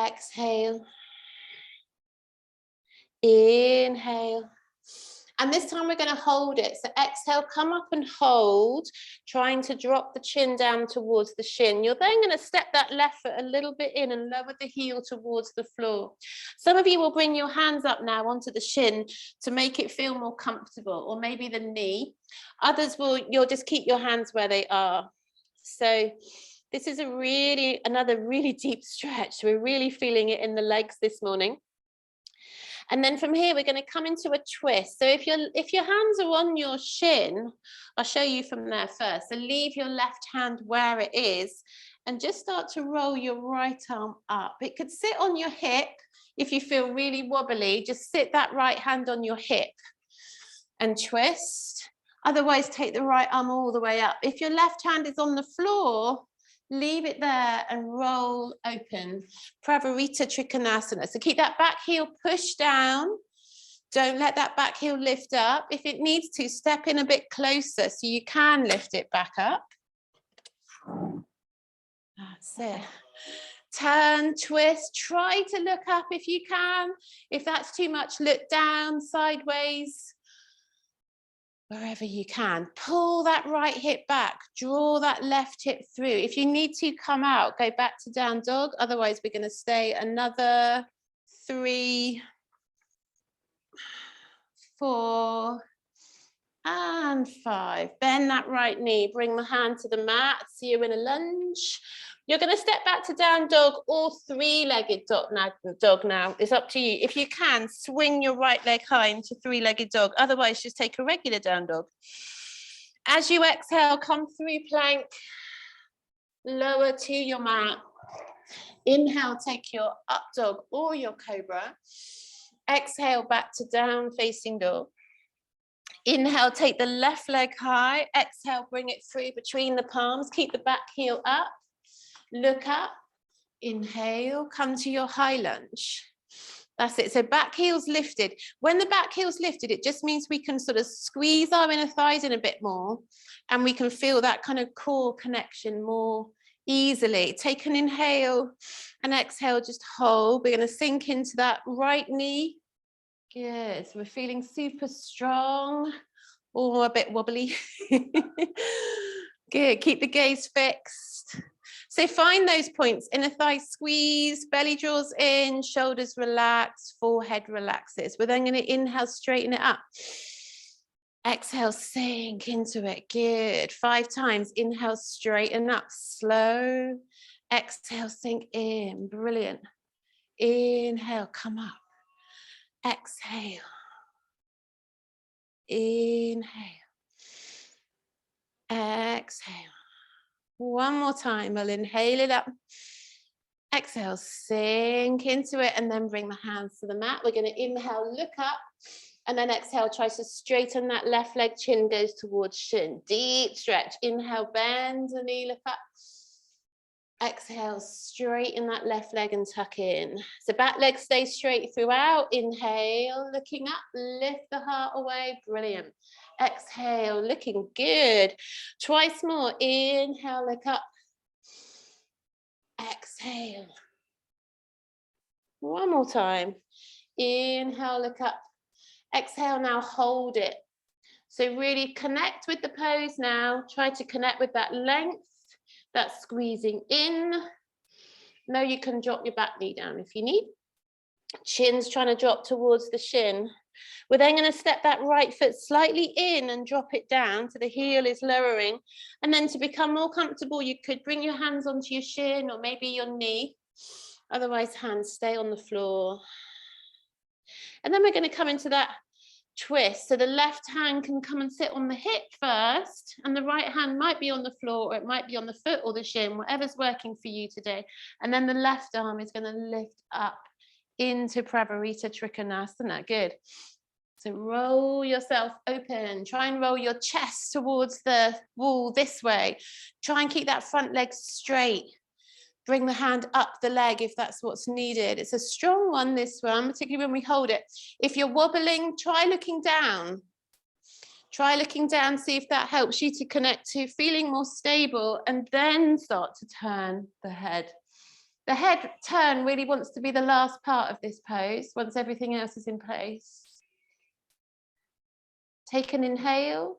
Exhale. Inhale. And this time we're going to hold it. So exhale, come up and hold, trying to drop the chin down towards the shin. You're then going to step that left foot a little bit in and lower the heel towards the floor. Some of you will bring your hands up now onto the shin to make it feel more comfortable, or maybe the knee. Others you'll just keep your hands where they are. So this is another really deep stretch. We're really feeling it in the legs this morning. And then from here, we're going to come into a twist. So if your hands are on your shin, I'll show you from there first. So leave your left hand where it is and just start to roll your right arm up. It could sit on your hip. If you feel really wobbly, just sit that right hand on your hip and twist. Otherwise, take the right arm all the way up. If your left hand is on the floor, leave it there and roll open. Pravarita Trikonasana. So keep that back heel pushed down. Don't let that back heel lift up. If it needs to, step in a bit closer so you can lift it back up. That's it. Turn, twist, try to look up if you can. If that's too much, look down, sideways. Wherever you can, pull that right hip back, draw that left hip through. If you need to come out, go back to down dog. Otherwise, we're going to stay another 3, 4, and 5. Bend that right knee, bring the hand to the mat, see you in a lunge. You're going to step back to down dog or three-legged dog now. It's up to you. If you can, swing your right leg high into three-legged dog. Otherwise, just take a regular down dog. As you exhale, come through plank, lower to your mat. Inhale, take your up dog or your cobra. Exhale, back to down facing dog. Inhale, take the left leg high. Exhale, bring it through between the palms. Keep the back heel up. Look up. Inhale, come to your high lunge. That's it. So back heel's lifted. When the back heel's lifted, it just means we can sort of squeeze our inner thighs in a bit more, and we can feel that kind of core connection more easily. Take an inhale and exhale, just hold. We're going to sink into that right knee. Good. So we're feeling super strong or a bit wobbly. Good. Keep the gaze fixed. So find those points. Inner thigh squeeze, belly draws in, shoulders relax, forehead relaxes. We're then going to inhale, straighten it up. Exhale, sink into it. Good. 5 times. Inhale, straighten up. Slow. Exhale, sink in. Brilliant. Inhale, come up. Exhale. Inhale. Exhale. One more time. I'll inhale it up. Exhale, sink into it, and then bring the hands to the mat. We're going to inhale, look up, and then exhale, try to straighten that left leg. Chin goes towards shin. Deep stretch. Inhale, bend the knee, look up. Exhale, straighten that left leg and tuck in. So back leg stays straight throughout. Inhale, looking up, lift the heart away. Brilliant. Exhale, looking good. Twice more. Inhale, look up. Exhale. One more time. Inhale, look up. Exhale, now hold it. So really connect with the pose now. Try to connect with that length. That's squeezing in. Now you can drop your back knee down if you need. Chin's trying to drop towards the shin. We're then going to step that right foot slightly in and drop it down so the heel is lowering. And then to become more comfortable, you could bring your hands onto your shin or maybe your knee. Otherwise, hands stay on the floor. And then we're going to come into that twist. So the left hand can come and sit on the hip first, and the right hand might be on the floor, or it might be on the foot or the shin, whatever's working for you today. And then the left arm is going to lift up into Pravarita Trikonasana. Good. So roll yourself open. Try and roll your chest towards the wall this way. Try and keep that front leg straight. Bring the hand up the leg if that's what's needed. It's a strong one, this one, particularly when we hold it. If you're wobbling, try looking down. Try looking down, see if that helps you to connect to feeling more stable, and then start to turn the head. The head turn really wants to be the last part of this pose, once everything else is in place. Take an inhale.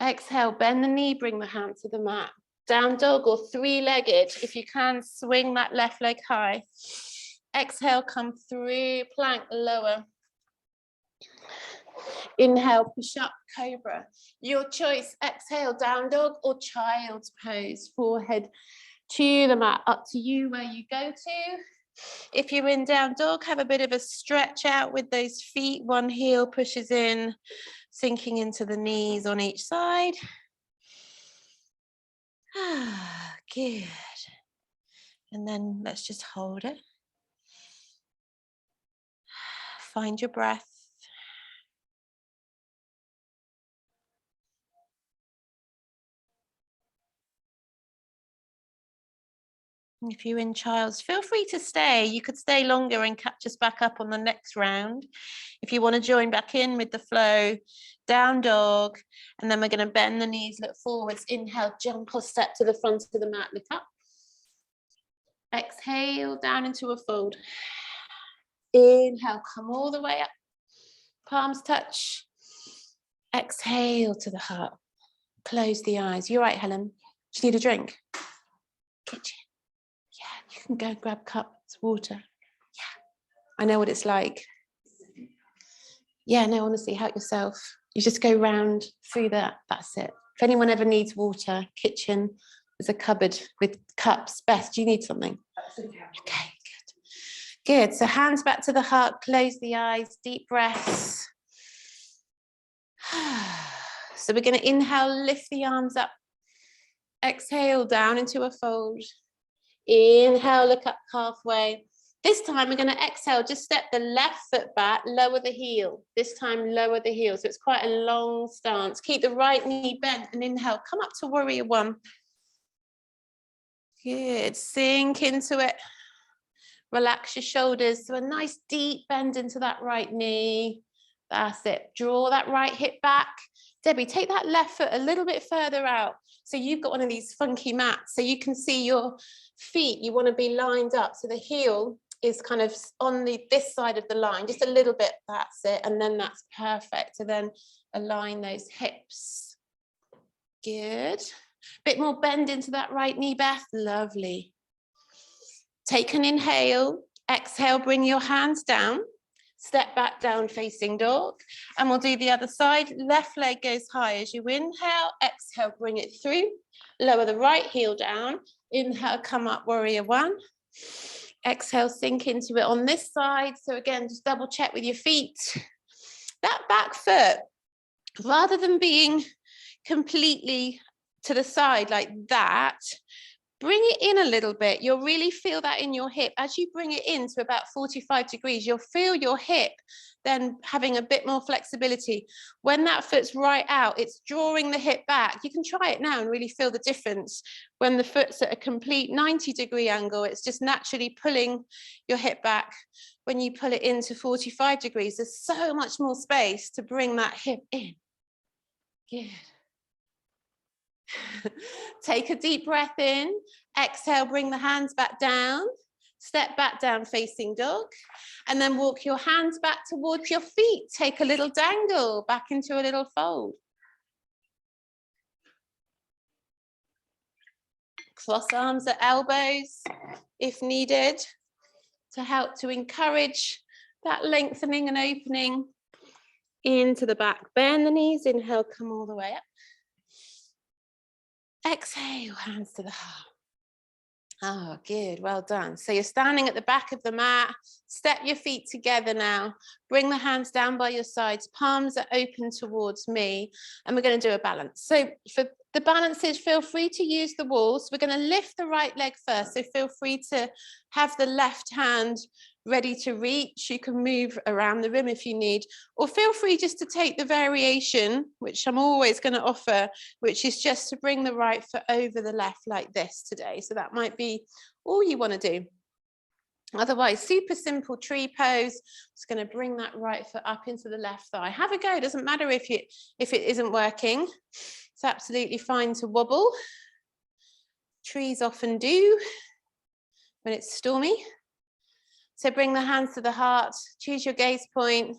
Exhale, bend the knee, bring the hand to the mat. Down dog or three-legged. If you can, swing that left leg high. Exhale, come through, plank, lower. Inhale, push up, cobra. Your choice, exhale, down dog or child's pose. Forehead to the mat, up to you where you go to. If you're in down dog, have a bit of a stretch out with those feet. One heel pushes in, sinking into the knees on each side. Good. And then let's just hold it. Find your breath. If you're in child's, feel free to stay. You could stay longer and catch us back up on the next round. If you want to join back in with the flow, down dog, and then we're going to bend the knees, look forwards, inhale, jump or step to the front of the mat, look up. Exhale, down into a fold. Inhale, come all the way up. Palms touch. Exhale to the heart. Close the eyes. You're right, Helen. Do you need a drink? Kitchen. Yeah, you can go grab cups, water. Yeah, I know what it's like. Yeah, no, honestly, help yourself. You just go round through that. That's it. If anyone ever needs water, kitchen, there's a cupboard with cups. Beth, do you need something? Okay, good. Good. So hands back to the heart, close the eyes, deep breaths. So we're going to inhale, lift the arms up. Exhale down into a fold. Inhale, look up halfway. This time we're going to exhale, just step the left foot back, lower the heel. This time lower the heel. So it's quite a long stance. Keep the right knee bent and inhale. Come up to warrior one. Good. Sink into it. Relax your shoulders. So a nice deep bend into that right knee. That's it. Draw that right hip back. Debbie, take that left foot a little bit further out. So you've got one of these funky mats so you can see your feet. You want to be lined up. So the heel is kind of on this side of the line, just a little bit. That's it. And then that's perfect. So then align those hips. Good. Bit more bend into that right knee, Beth. Lovely. Take an inhale. Exhale, bring your hands down. Step back down facing dog. And we'll do the other side. Left leg goes high as you inhale. Exhale, bring it through. Lower the right heel down. Inhale, come up, warrior one. Exhale, sink into it on this side. So again, just double check with your feet. That back foot, rather than being completely to the side like that, bring it in a little bit. You'll really feel that in your hip. As you bring it in to about 45 degrees, you'll feel your hip then having a bit more flexibility. When that foot's right out, it's drawing the hip back. You can try it now and really feel the difference. When the foot's at a complete 90-degree angle, it's just naturally pulling your hip back. When you pull it into 45 degrees, there's so much more space to bring that hip in. Good. Take a deep breath in. Exhale, bring the hands back down. Step back down facing dog. And then walk your hands back towards your feet. Take a little dangle back into a little fold. Cross arms at elbows if needed to help to encourage that lengthening and opening into the back. Bend the knees. Inhale, come all the way up. Exhale, hands to the heart. Oh, good. Well done. So you're standing at the back of the mat. Step your feet together now. Bring the hands down by your sides. Palms are open towards me. And we're going to do a balance. So for the balances, feel free to use the walls. We're going to lift the right leg first. So feel free to have the left hand ready to reach. You can move around the room if you need, or feel free just to take the variation, which I'm always going to offer, which is just to bring the right foot over the left like this today. So that might be all you want to do. Otherwise, super simple tree pose. Just going to bring that right foot up into the left thigh. Have a go. It doesn't matter if it isn't working. It's absolutely fine to wobble. Trees often do when it's stormy. So bring the hands to the heart, choose your gaze point,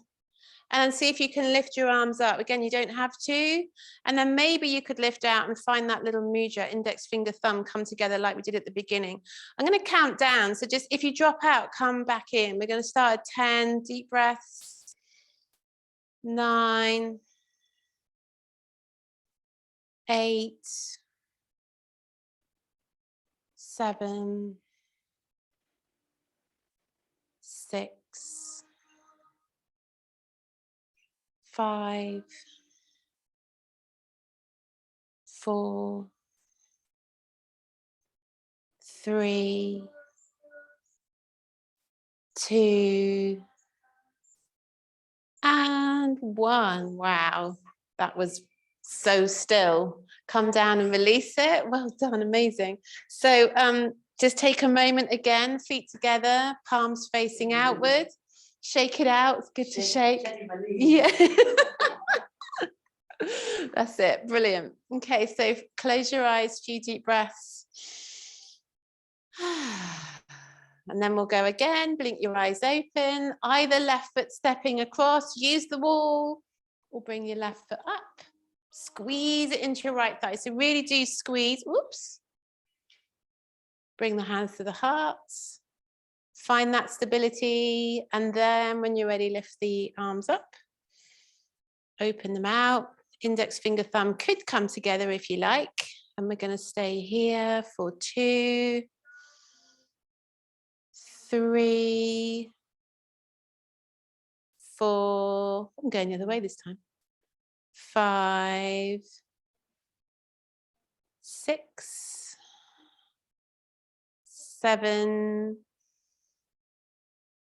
and see if you can lift your arms up. Again, you don't have to. And then maybe you could lift out and find that little mudra, index finger, thumb, come together like we did at the beginning. I'm going to count down. So just if you drop out, come back in. We're going to start at 10, deep breaths. 9, 8, 7, 6, 5, 4, 3, 2, and 1. Wow, that was so still. Come down and release it. Well done, amazing. So just take a moment again, feet together, palms facing outward. Shake it out. It's good to shake. Yeah. That's it. Brilliant. Okay, so close your eyes, few deep breaths. And then we'll go again. Blink your eyes open. Either left foot stepping across, use the wall, or bring your left foot up. Squeeze it into your right thigh. So really do squeeze. Oops. Bring the hands to the heart. Find that stability. And then when you're ready, lift the arms up. Open them out. Index finger, thumb could come together if you like. And we're going to stay here for 2, 3, 4. I'm going the other way this time. 5, 6, 7,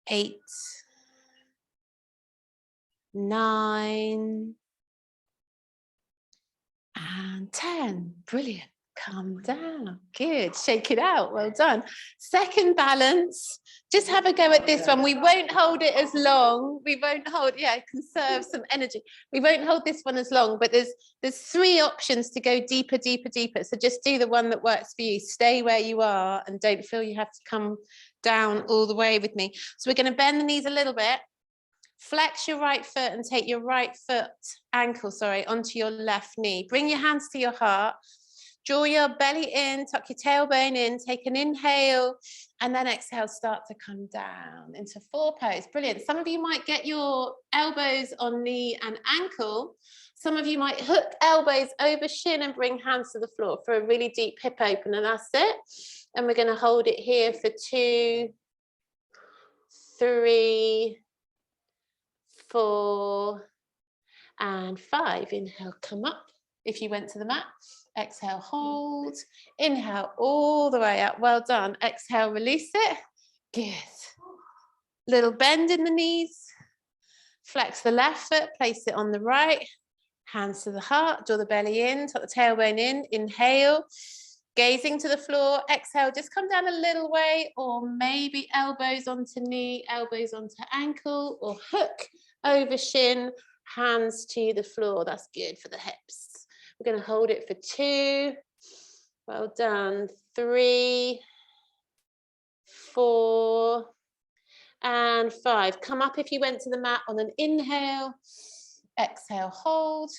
8, 9, and 10. Brilliant. Calm down. Good. Shake it out. Well done. Second balance. Just have a go at this one. We won't hold it as long. We won't hold, conserve some energy. We won't hold this one as long, but there's 3 options to go deeper, deeper, deeper. So just do the one that works for you. Stay where you are and don't feel you have to come down all the way with me. So we're going to bend the knees a little bit. Flex your right foot and take your right foot ankle, onto your left knee. Bring your hands to your heart. Draw your belly in, tuck your tailbone in, take an inhale, and then exhale, start to come down into 4 pose. Brilliant. Some of you might get your elbows on knee and ankle. Some of you might hook elbows over shin and bring hands to the floor for a really deep hip opener. That's it. And we're going to hold it here for 2, 3, 4, and 5. Inhale, come up. If you went to the mat, exhale, hold. Inhale all the way up. Well done. Exhale, release it. Good. Little bend in the knees. Flex the left foot, place it on the right. Hands to the heart, draw the belly in, tuck the tailbone in. Inhale, gazing to the floor. Exhale, just come down a little way, or maybe elbows onto knee, elbows onto ankle, or hook over shin, hands to the floor. That's good for the hips. We're going to hold it for 2. Well done. 3, 4, and 5. Come up if you went to the mat on an inhale. Exhale, hold.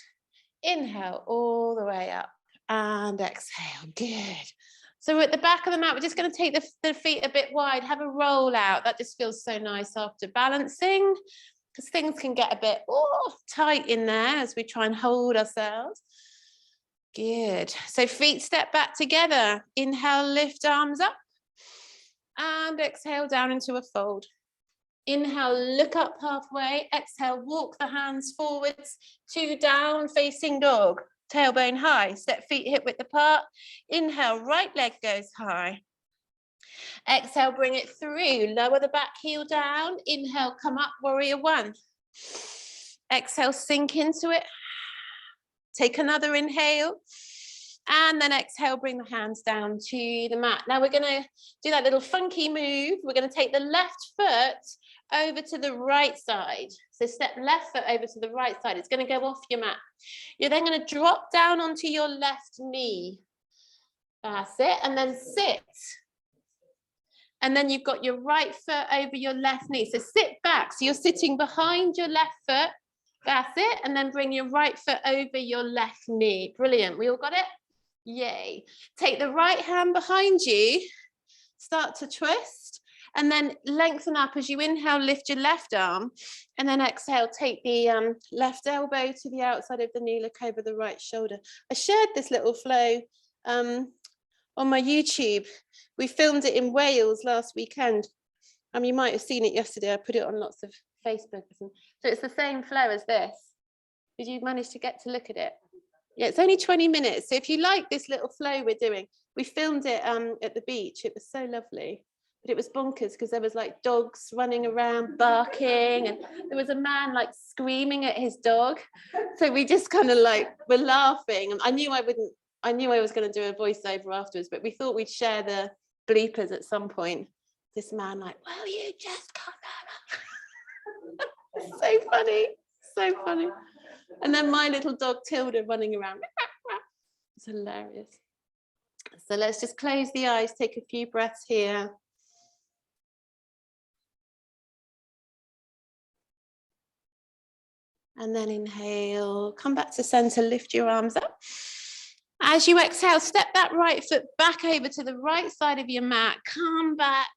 Inhale all the way up and exhale. Good. So we're at the back of the mat. We're just going to take the feet a bit wide. Have a roll out. That just feels so nice after balancing, because things can get a bit tight in there as we try and hold ourselves. Good. So feet step back together. Inhale, lift arms up. And exhale down into a fold. Inhale, look up halfway. Exhale, walk the hands forwards to down facing dog. Tailbone high. Step feet hip width apart. Inhale, right leg goes high. Exhale, bring it through. Lower the back heel down. Inhale, come up, warrior 1. Exhale, sink into it. Take another inhale, and then exhale, bring the hands down to the mat. Now we're going to do that little funky move. We're going to take the left foot over to the right side. So step left foot over to the right side. It's going to go off your mat. You're then going to drop down onto your left knee. That's it. And then sit. And then you've got your right foot over your left knee. So sit back. So you're sitting behind your left foot. That's it. And then bring your right foot over your left knee. Brilliant. We all got it? Yay. Take the right hand behind you. Start to twist. And then lengthen up as you inhale, lift your left arm. And then exhale, take the left elbow to the outside of the knee, look over the right shoulder. I shared this little flow on my YouTube. We filmed it in Wales last weekend. You might have seen it yesterday. I put it on lots of Facebook. So it's the same flow as this. Did you manage to get to look at it? Yeah, it's only 20 minutes. So if you like this little flow we're doing, we filmed it at the beach. It was so lovely. But it was bonkers because there was like dogs running around barking, and there was a man like screaming at his dog. So we just kind of like were laughing. And I knew I was going to do a voiceover afterwards, but we thought we'd share the bleepers at some point. This man like, well, you just come out. So funny, so funny. And then my little dog Tilda running around. It's hilarious. So let's just close the eyes, take a few breaths here. And then inhale, come back to center, lift your arms up. As you exhale, step that right foot back over to the right side of your mat. Come back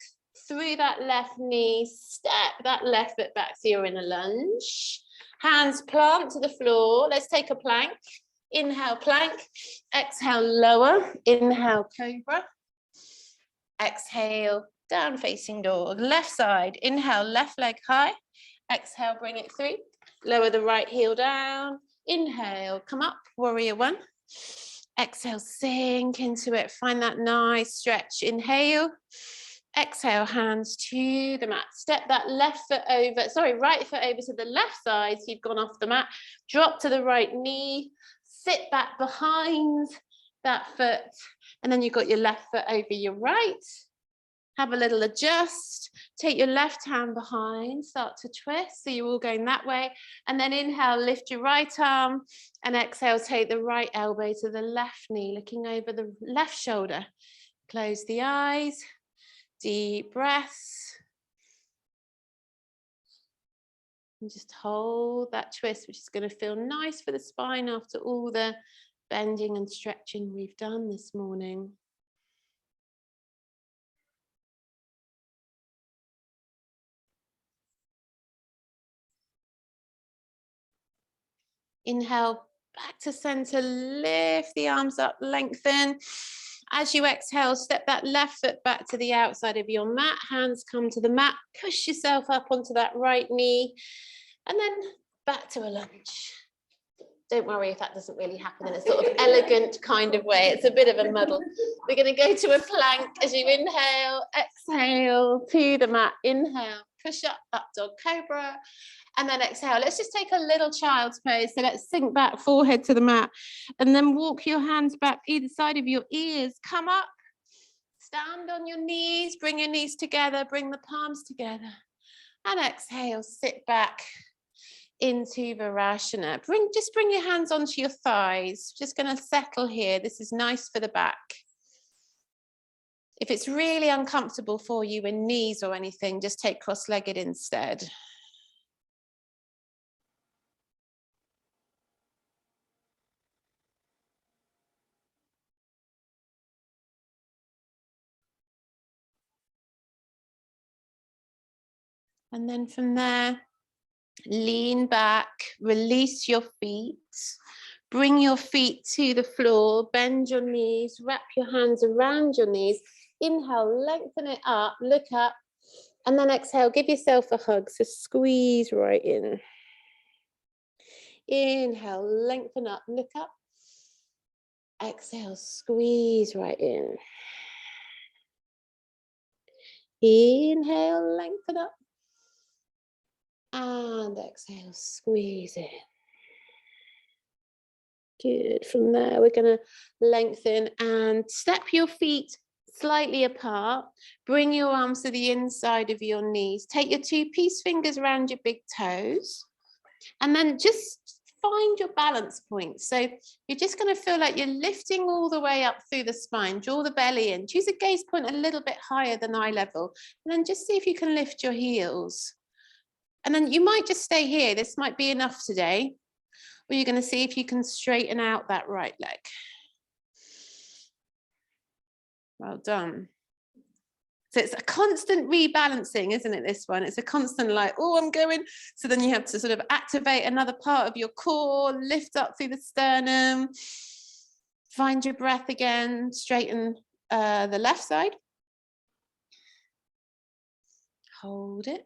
through that left knee, step that left foot back so you're in a lunge. Hands plant to the floor. Let's take a plank. Inhale, plank. Exhale, lower. Inhale, cobra. Exhale, down facing dog. Left side. Inhale, left leg high. Exhale, bring it through. Lower the right heel down. Inhale, come up, warrior one. Exhale, sink into it. Find that nice stretch. Inhale. Exhale, hands to the mat. Step that left foot over, right foot over to the left side. So you've gone off the mat. Drop to the right knee. Sit back behind that foot. And then you've got your left foot over your right. Have a little adjust. Take your left hand behind. Start to twist. So you're all going that way. And then inhale, lift your right arm. And exhale, take the right elbow to the left knee, looking over the left shoulder. Close the eyes. Deep breaths. And just hold that twist, which is going to feel nice for the spine after all the bending and stretching we've done this morning. Inhale, back to center, lift the arms up, lengthen. As you exhale, step that left foot back to the outside of your mat. Hands come to the mat. Push yourself up onto that right knee. And then back to a lunge. Don't worry if that doesn't really happen in a sort of elegant kind of way. It's a bit of a muddle. We're going to go to a plank as you inhale, exhale to the mat. Inhale, push up dog cobra. And then exhale. Let's just take a little child's pose. So let's sink back, forehead to the mat. And then walk your hands back either side of your ears. Come up. Stand on your knees. Bring your knees together. Bring the palms together. And exhale. Sit back into Virasana. Just bring your hands onto your thighs. Just going to settle here. This is nice for the back. If it's really uncomfortable for you in knees or anything, just take cross-legged instead. And then from there, lean back, release your feet, bring your feet to the floor, bend your knees, wrap your hands around your knees. Inhale, lengthen it up, look up, and then exhale, give yourself a hug. So squeeze right in. Inhale, lengthen up, look up. Exhale, squeeze right in. Inhale, lengthen up. And exhale, squeeze in. Good. From there, we're going to lengthen and step your feet slightly apart. Bring your arms to the inside of your knees. Take your two peace fingers around your big toes. And then just find your balance point. So you're just going to feel like you're lifting all the way up through the spine. Draw the belly in. Choose a gaze point a little bit higher than eye level. And then just see if you can lift your heels. And then you might just stay here. This might be enough today. Or you're going to see if you can straighten out that right leg. Well done. So it's a constant rebalancing, isn't it, this one? It's a constant like, oh, I'm going. So then you have to sort of activate another part of your core, lift up through the sternum, find your breath again, straighten the left side. Hold it.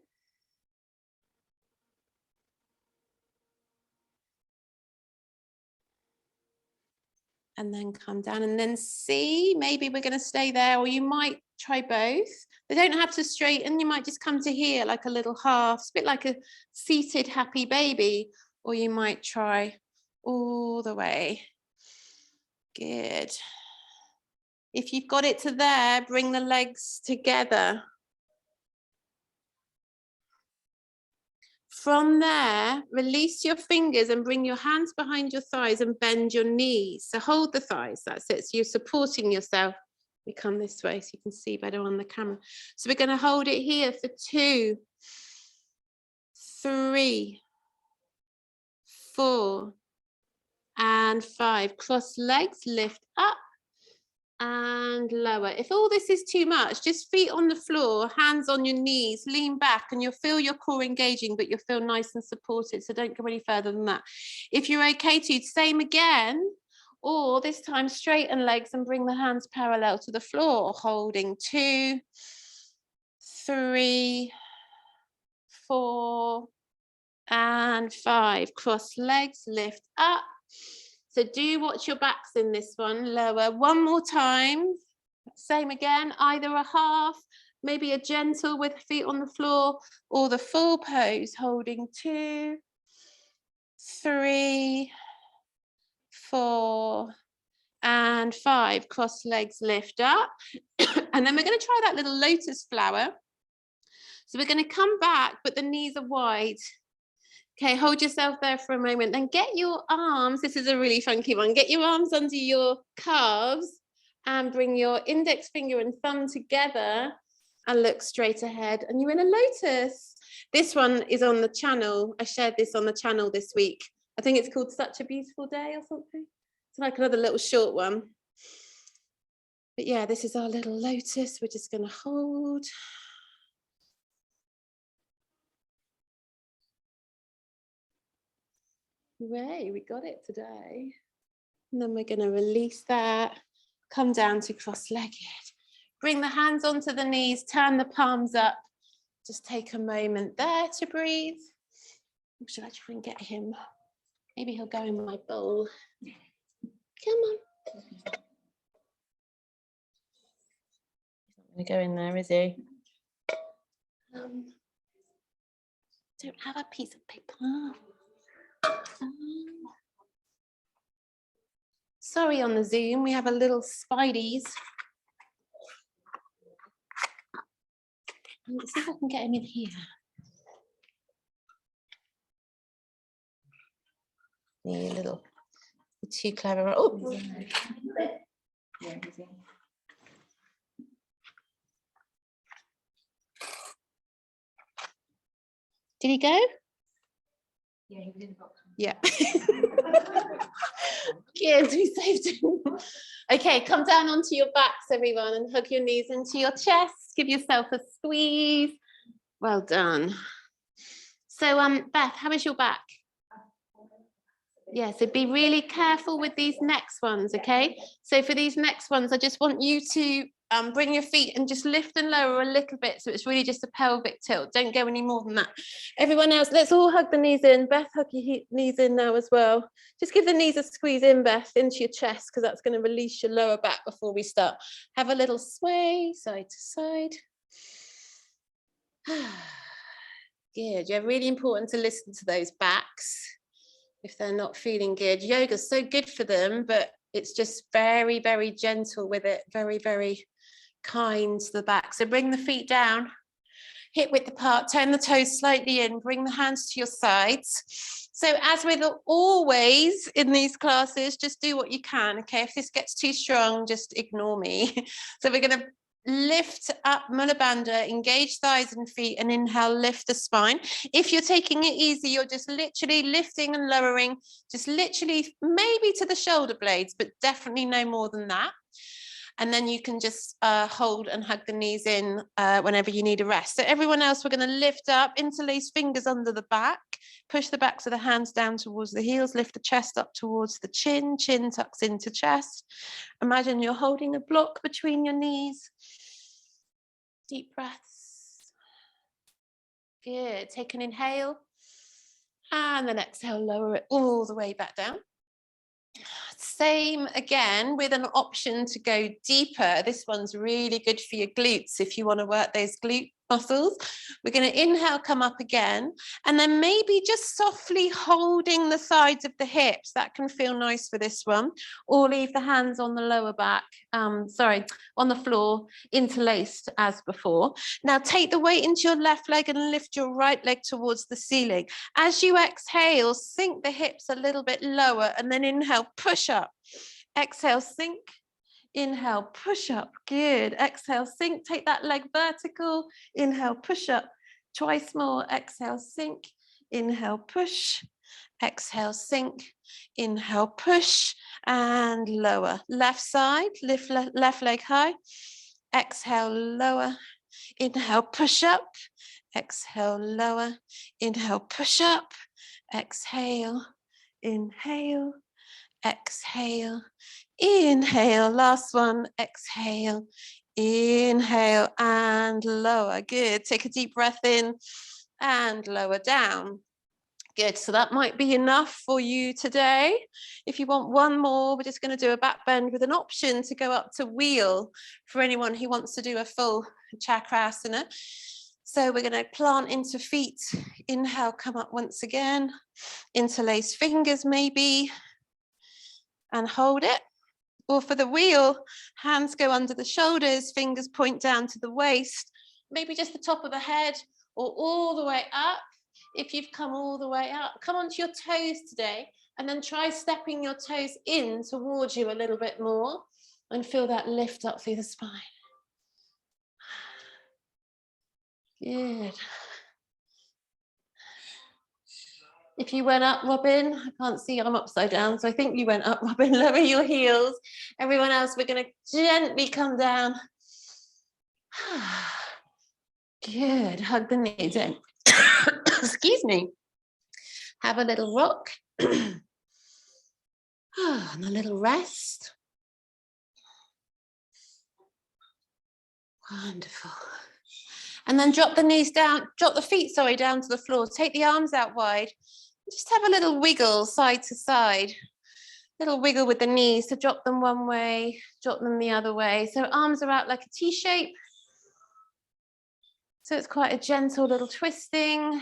And then come down and then see, maybe we're going to stay there, or you might try both. They don't have to straighten. You might just come to here like a little half. It's a bit like a seated happy baby, or you might try all the way. Good. If you've got it to there, bring the legs together. From there, release your fingers and bring your hands behind your thighs and bend your knees. So hold the thighs, that's it. So you're supporting yourself. We come this way so you can see better on the camera. So we're going to hold it here for 2, 3, 4, and 5. Cross legs, lift up, and lower. If all this is too much, just feet on the floor, hands on your knees, lean back, and you'll feel your core engaging, but you'll feel nice and supported. So don't go any further than that. If you're okay to, same again, or this time straighten legs and bring the hands parallel to the floor, holding 2, 3, 4, and 5. Cross legs, lift up. So do watch your backs in this one. Lower. One more time. Same again, either a half, maybe a gentle with feet on the floor, or the full pose, holding 2, 3, 4, and 5. Cross legs, lift up. And then we're going to try that little lotus flower. So we're going to come back, but the knees are wide. Okay, hold yourself there for a moment. Then get your arms, this is a really funky one, get your arms under your calves and bring your index finger and thumb together and look straight ahead. And you're in a lotus. This one is on the channel. I shared this on the channel this week. I think it's called Such a Beautiful Day or something. It's like another little short one. But yeah, this is our little lotus. We're just going to hold. Hooray, we got it today. And then we're going to release that, come down to cross-legged. Bring the hands onto the knees, turn the palms up. Just take a moment there to breathe. Or should I try and get him? Maybe he'll go in my bowl. Come on. He's not going to go in there, is he? Don't have a piece of paper. Sorry, on the Zoom, we have a little Spideys. Let's see if I can get him in here. You little, too clever. Oh. Did he go? Yeah, he was in the box. Yeah. Good, we saved him. Okay, come down onto your backs, everyone, and hug your knees into your chest. Give yourself a squeeze. Well done. So, Beth, how is your back? Yeah, so be really careful with these next ones, okay? So for these next ones, I just want you to bring your feet and just lift and lower a little bit. So it's really just a pelvic tilt. Don't go any more than that. Everyone else, let's all hug the knees in. Beth, hug your knees in now as well. Just give the knees a squeeze in, Beth, into your chest, because that's going to release your lower back before we start. Have a little sway, side to side. Good. Yeah, really important to listen to those backs if they're not feeling good. Yoga's so good for them, but it's just very, very gentle with it. Very, very kind to the back. So bring the feet down, hip width apart, turn the toes slightly in, bring the hands to your sides. So as with always in these classes, just do what you can, okay? If this gets too strong, just ignore me. So we're going to lift up Mula Bandha, engage thighs and feet, and inhale, lift the spine. If you're taking it easy, you're just literally lifting and lowering, just literally maybe to the shoulder blades, but definitely no more than that. And then you can just hold and hug the knees in whenever you need a rest. So everyone else, we're going to lift up, interlace fingers under the back, push the backs of the hands down towards the heels, lift the chest up towards the chin, chin tucks into chest. Imagine you're holding a block between your knees. Deep breaths. Good. Take an inhale. And then exhale, lower it all the way back down. Same again with an option to go deeper. This one's really good for your glutes if you want to work those glute muscles. We're going to inhale, come up again, and then maybe just softly holding the sides of the hips. That can feel nice for this one. Or leave the hands on the lower back, on the floor, interlaced as before. Now take the weight into your left leg and lift your right leg towards the ceiling. As you exhale, sink the hips a little bit lower, and then inhale, push up. Exhale, sink. Inhale, push up. Good. Exhale, sink. Take that leg vertical. Inhale, push up. Twice more. Exhale, sink. inhale, push, exhale, sink, inhale, push, and lower. Left side, lift left leg high, exhale, lower, inhale, push up, exhale, lower, inhale, push up, exhale, inhale, exhale, inhale, last one, exhale, inhale, and lower. Good. Take a deep breath in and lower down. Good, so that might be enough for you today. If you want one more, we're just going to do a back bend with an option to go up to wheel for anyone who wants to do a full chakrasana. So we're going to plant into feet, inhale, come up once again, interlace fingers maybe, and hold it. Or for the wheel, hands go under the shoulders, fingers point down to the waist, maybe just the top of the head or all the way up. If you've come all the way up, come onto your toes today and then try stepping your toes in towards you a little bit more and feel that lift up through the spine. Good. If you went up, Robin, I can't see, I'm upside down, so I think you went up, Robin. Lower your heels. Everyone else, we're going to gently come down. Good, hug the knees in. Excuse me. Have a little rock. And a little rest. Wonderful. And then drop the knees down, drop the feet, sorry, down to the floor. Take the arms out wide. Just have a little wiggle side to side. Little wiggle with the knees. So drop them one way, drop them the other way. So arms are out like a T shape. So it's quite a gentle little twisting.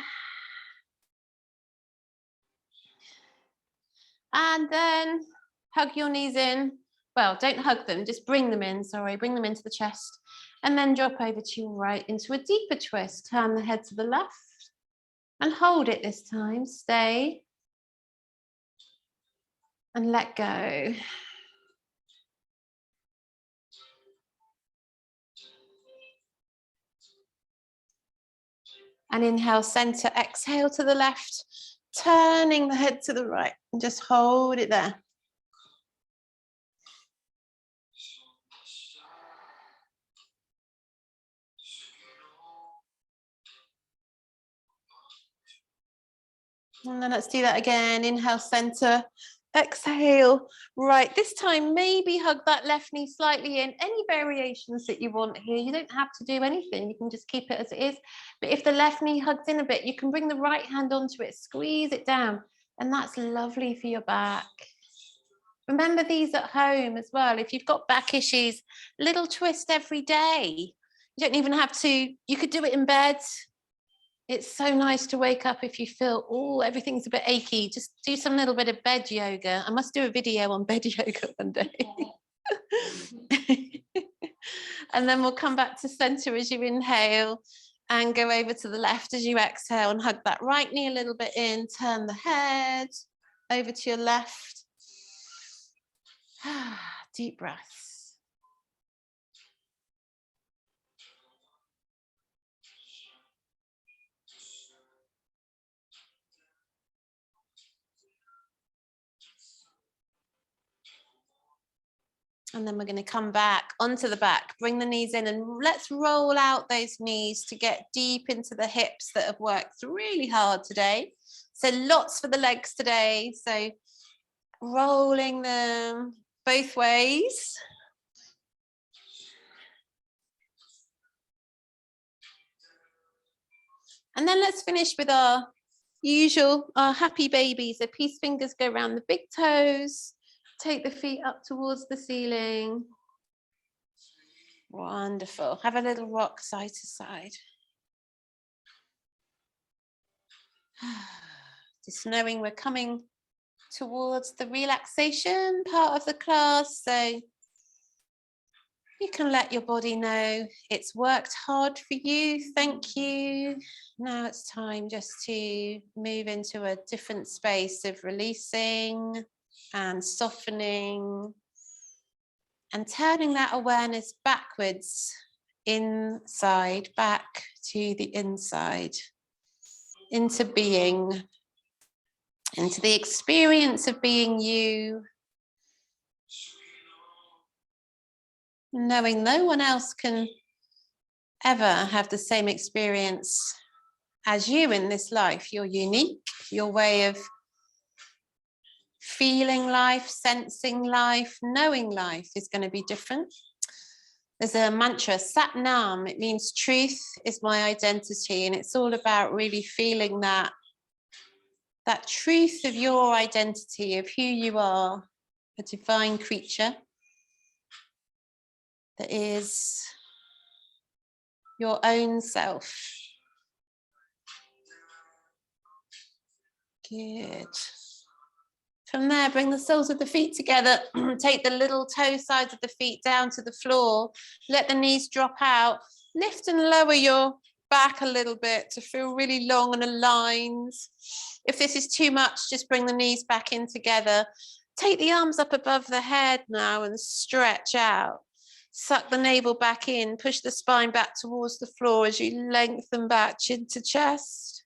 And then hug your knees in. Well, don't hug them, just bring them in, sorry, bring them into the chest. And then drop over to your right into a deeper twist. Turn the head to the left and hold it this time. Stay and let go. And inhale, center, exhale to the left, turning the head to the right and just hold it there. And then let's do that again. Inhale, center, exhale, right. This time, maybe hug that left knee slightly in. Any variations that you want here. You don't have to do anything. You can just keep it as it is. But if the left knee hugs in a bit, you can bring the right hand onto it, squeeze it down. And that's lovely for your back. Remember these at home as well. If you've got back issues, little twist every day. You don't even have to, you could do it in bed. It's so nice to wake up if you feel, oh, everything's a bit achy. Just do some little bit of bed yoga. I must do a video on bed yoga one day. And then we'll come back to center as you inhale and go over to the left as you exhale and hug that right knee a little bit in. Turn the head over to your left. Deep breaths. And then we're going to come back onto the back, bring the knees in and let's roll out those knees to get deep into the hips that have worked really hard today. So lots for the legs today. So rolling them both ways. And then let's finish with our usual, our happy babies. So peace fingers go around the big toes. Take the feet up towards the ceiling. Wonderful. Have a little rock side to side. Just knowing we're coming towards the relaxation part of the class. So you can let your body know it's worked hard for you. Thank you. Now it's time just to move into a different space of releasing and softening and turning that awareness backwards, inside, back to the inside. into being, into the experience of being you, knowing no one else can ever have the same experience as you in this life. You're unique. Your way of feeling life, sensing life, knowing life is going to be different. There's a mantra, Sat Nam. It means truth is my identity, and it's all about really feeling that truth of your identity, of who you are, a divine creature that is your own self. Good. From there, bring the soles of the feet together. Take the little toe sides of the feet down to the floor. Let the knees drop out. Lift and lower your back a little bit to feel really long and aligned. If this is too much, just bring the knees back in together. Take the arms up above the head now and stretch out. Suck the navel back in. Push the spine back towards the floor as you lengthen back, chin to chest.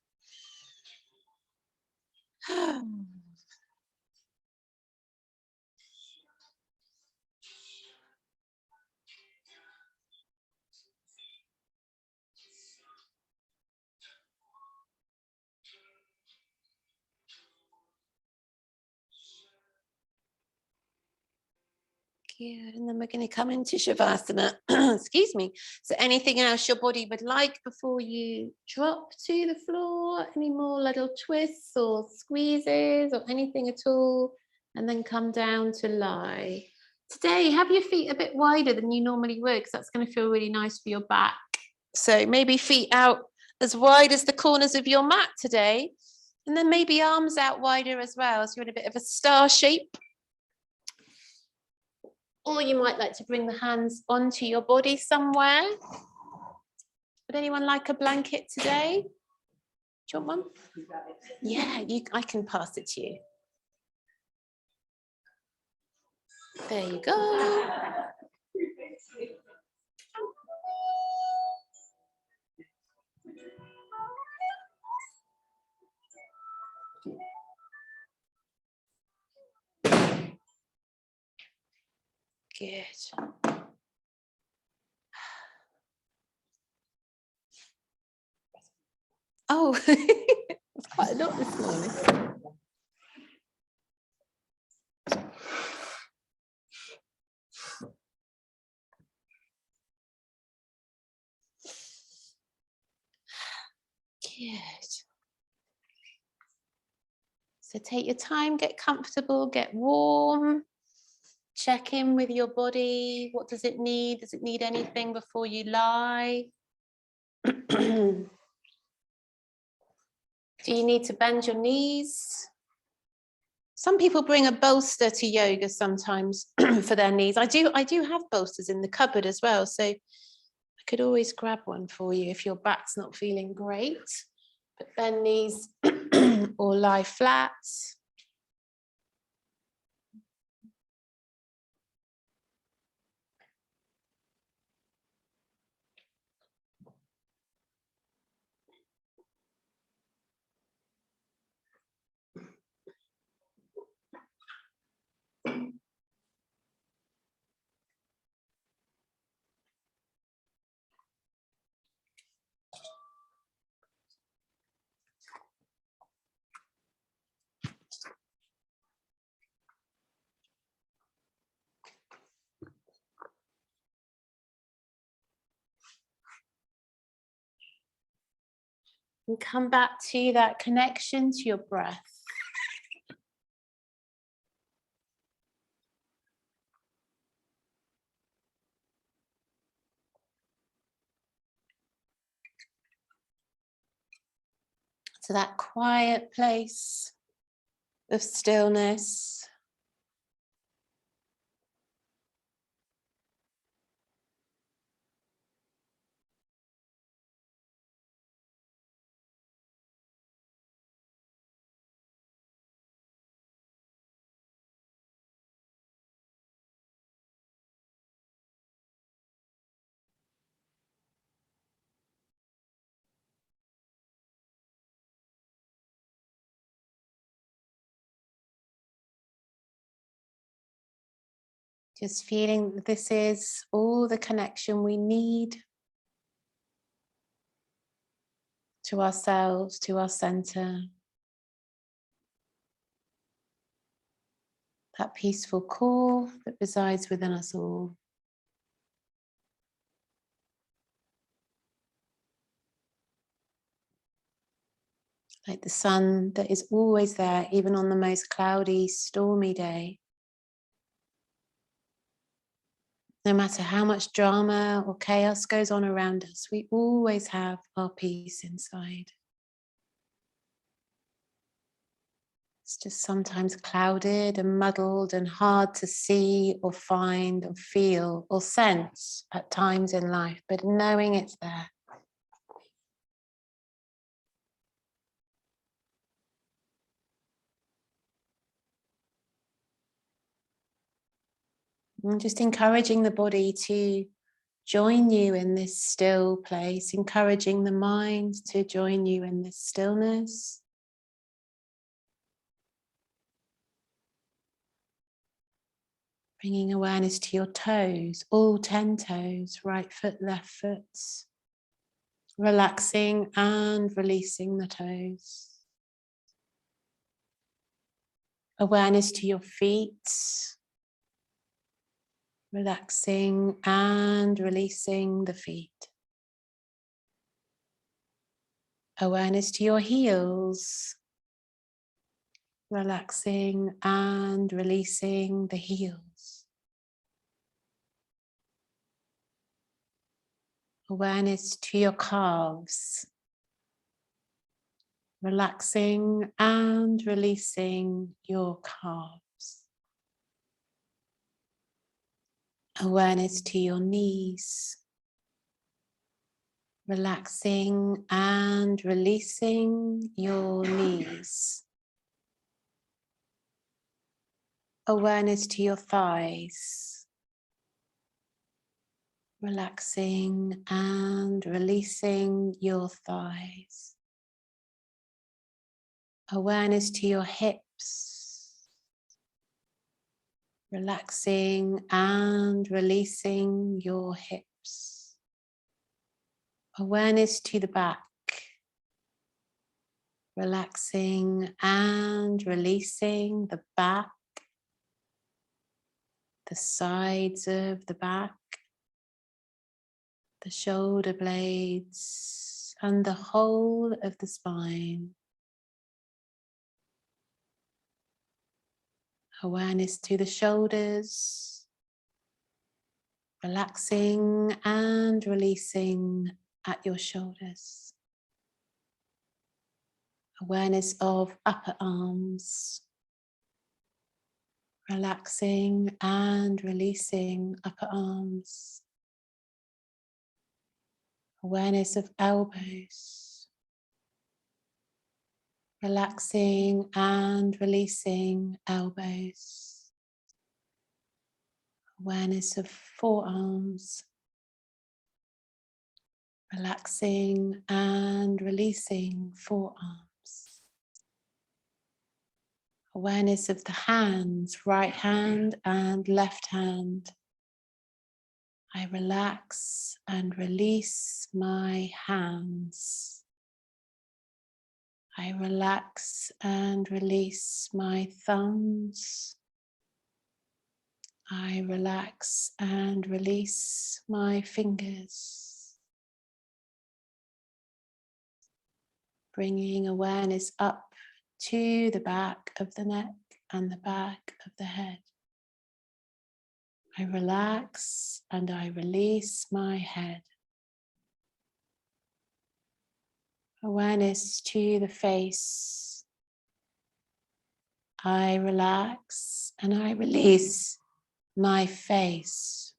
Good, and then we're going to come into Shavasana. Excuse me. So anything else your body would like before you drop to the floor? Any more little twists or squeezes or anything at all? And then come down to lie. Today, have your feet a bit wider than you normally would, because that's going to feel really nice for your back. So maybe feet out as wide as the corners of your mat today. And then maybe arms out wider as well. So you're in a bit of a star shape. Or you might like to bring the hands onto your body somewhere. Would anyone like a blanket today? Do you want one? Yeah, I can pass it to you. There you go. Good. Oh, it's quite a lot this morning. Good. So take your time, get comfortable, get warm. Check in with your body. What does it need? Does it need anything before you lie? Do you need to bend your knees? Some people bring a bolster to yoga sometimes for their knees. I do have bolsters in the cupboard as well, so I could always grab one for you if your back's not feeling great. But bend knees or lie flat. And come back to that connection to your breath. To that quiet place of stillness. Just feeling that this is all the connection we need to ourselves, to our center. That peaceful core that resides within us all. Like the sun that is always there, even on the most cloudy, stormy day. No matter how much drama or chaos goes on around us, we always have our peace inside. It's just sometimes clouded and muddled and hard to see or find or feel or sense at times in life, but knowing it's there. And just encouraging the body to join you in this still place, encouraging the mind to join you in this stillness. Bringing awareness to your toes, all 10 toes, right foot, left foot. Relaxing and releasing the toes. Awareness to your feet. Relaxing and releasing the feet. Awareness to your heels. Relaxing and releasing the heels. Awareness to your calves. Relaxing and releasing your calves. Awareness to your knees. Relaxing and releasing your knees. Awareness to your thighs. Relaxing and releasing your thighs. Awareness to your hips. Relaxing and releasing your hips. Awareness to the back. Relaxing and releasing the back, the sides of the back, the shoulder blades, and the whole of the spine. Awareness to the shoulders, relaxing and releasing at your shoulders. Awareness of upper arms, relaxing and releasing upper arms. Awareness of elbows, relaxing and releasing elbows. Awareness of forearms, relaxing and releasing forearms. Awareness of the hands, right hand and left hand. I relax and release my hands. I relax and release my thumbs. I relax and release my fingers. Bringing awareness up to the back of the neck and the back of the head. I relax and I release my head. Awareness to the face. I relax and I release my face.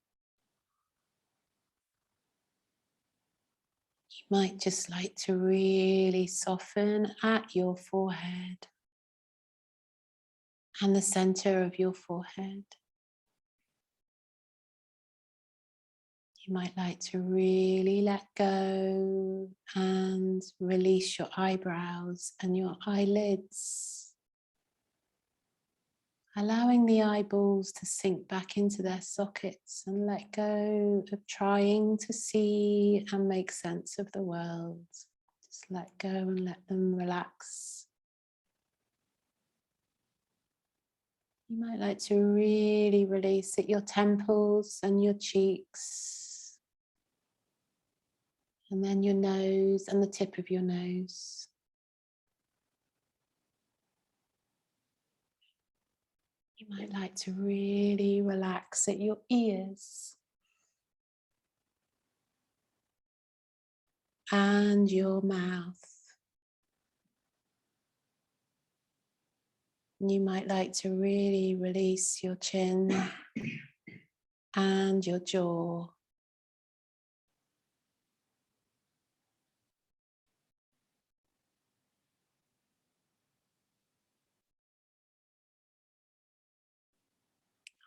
You might just like to really soften at your forehead and the center of your forehead. You might like to really let go and release your eyebrows and your eyelids. allowing the eyeballs to sink back into their sockets and let go of trying to see and make sense of the world. Just let go and let them relax. You might like to really release at your temples and your cheeks, and then your nose and the tip of your nose. You might like to really relax at your ears and your mouth. You might like to really release your chin and your jaw.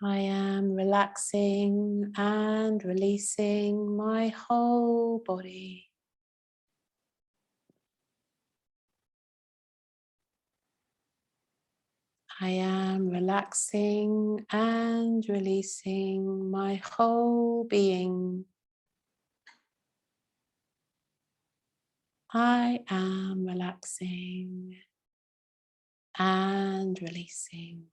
I am relaxing and releasing my whole body. I am relaxing and releasing my whole being. I am relaxing and releasing.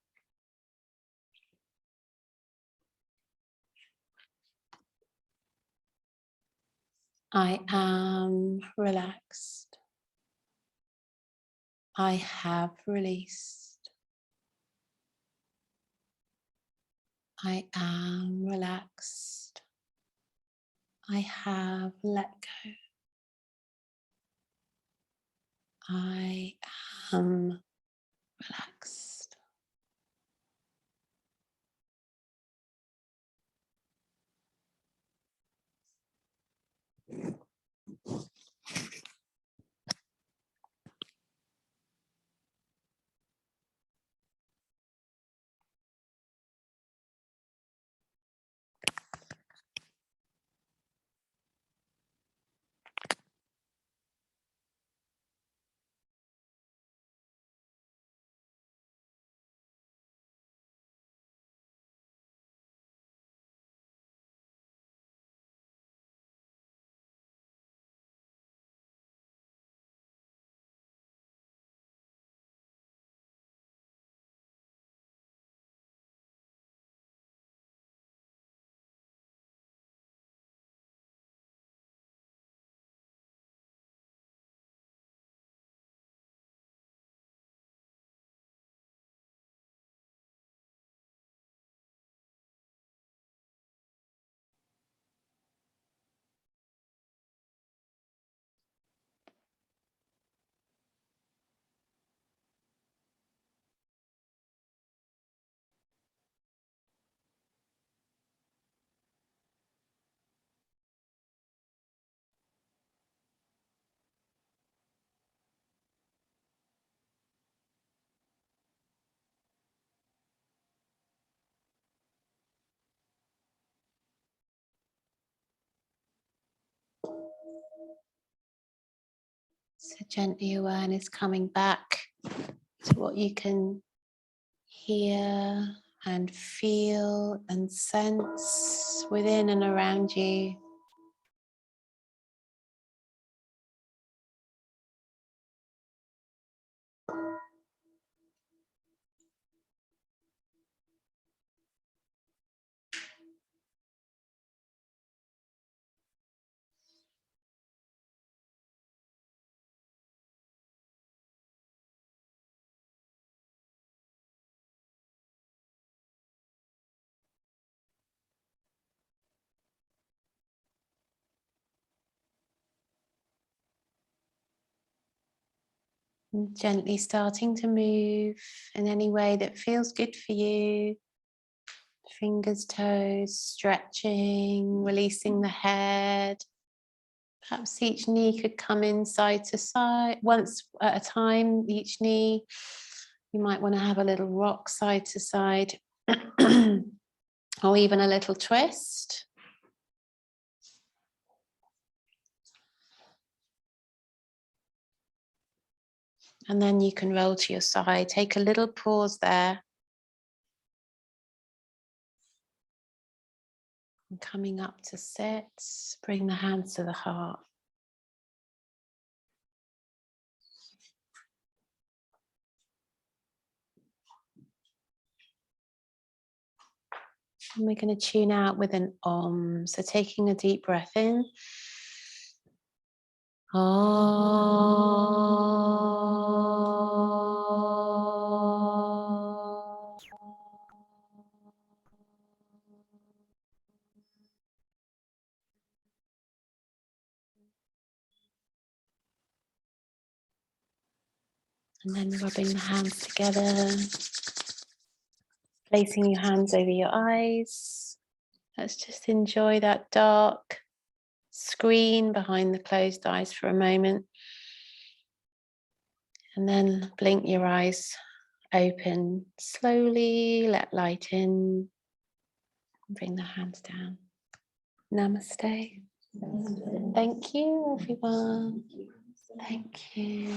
I am relaxed. I have released. I am relaxed. I have let go. I am relaxed. So gently awareness coming back to what you can hear and feel and sense within and around you. And gently starting to move in any way that feels good for you. Fingers, toes, stretching, releasing the head. Perhaps each knee could come in side to side, once at a time, each knee. You might want to have a little rock side to side, or even a little twist. And then you can roll to your side. Take a little pause there. Coming up to sit, bring the hands to the heart. And we're going to tune out with an Om. So taking a deep breath in. And then rubbing the hands together, placing your hands over your eyes. Let's just enjoy that dark screen behind the closed eyes for a moment. And then blink your eyes open slowly, let light in, bring the hands down. Namaste. Thank you, everyone. Thank you.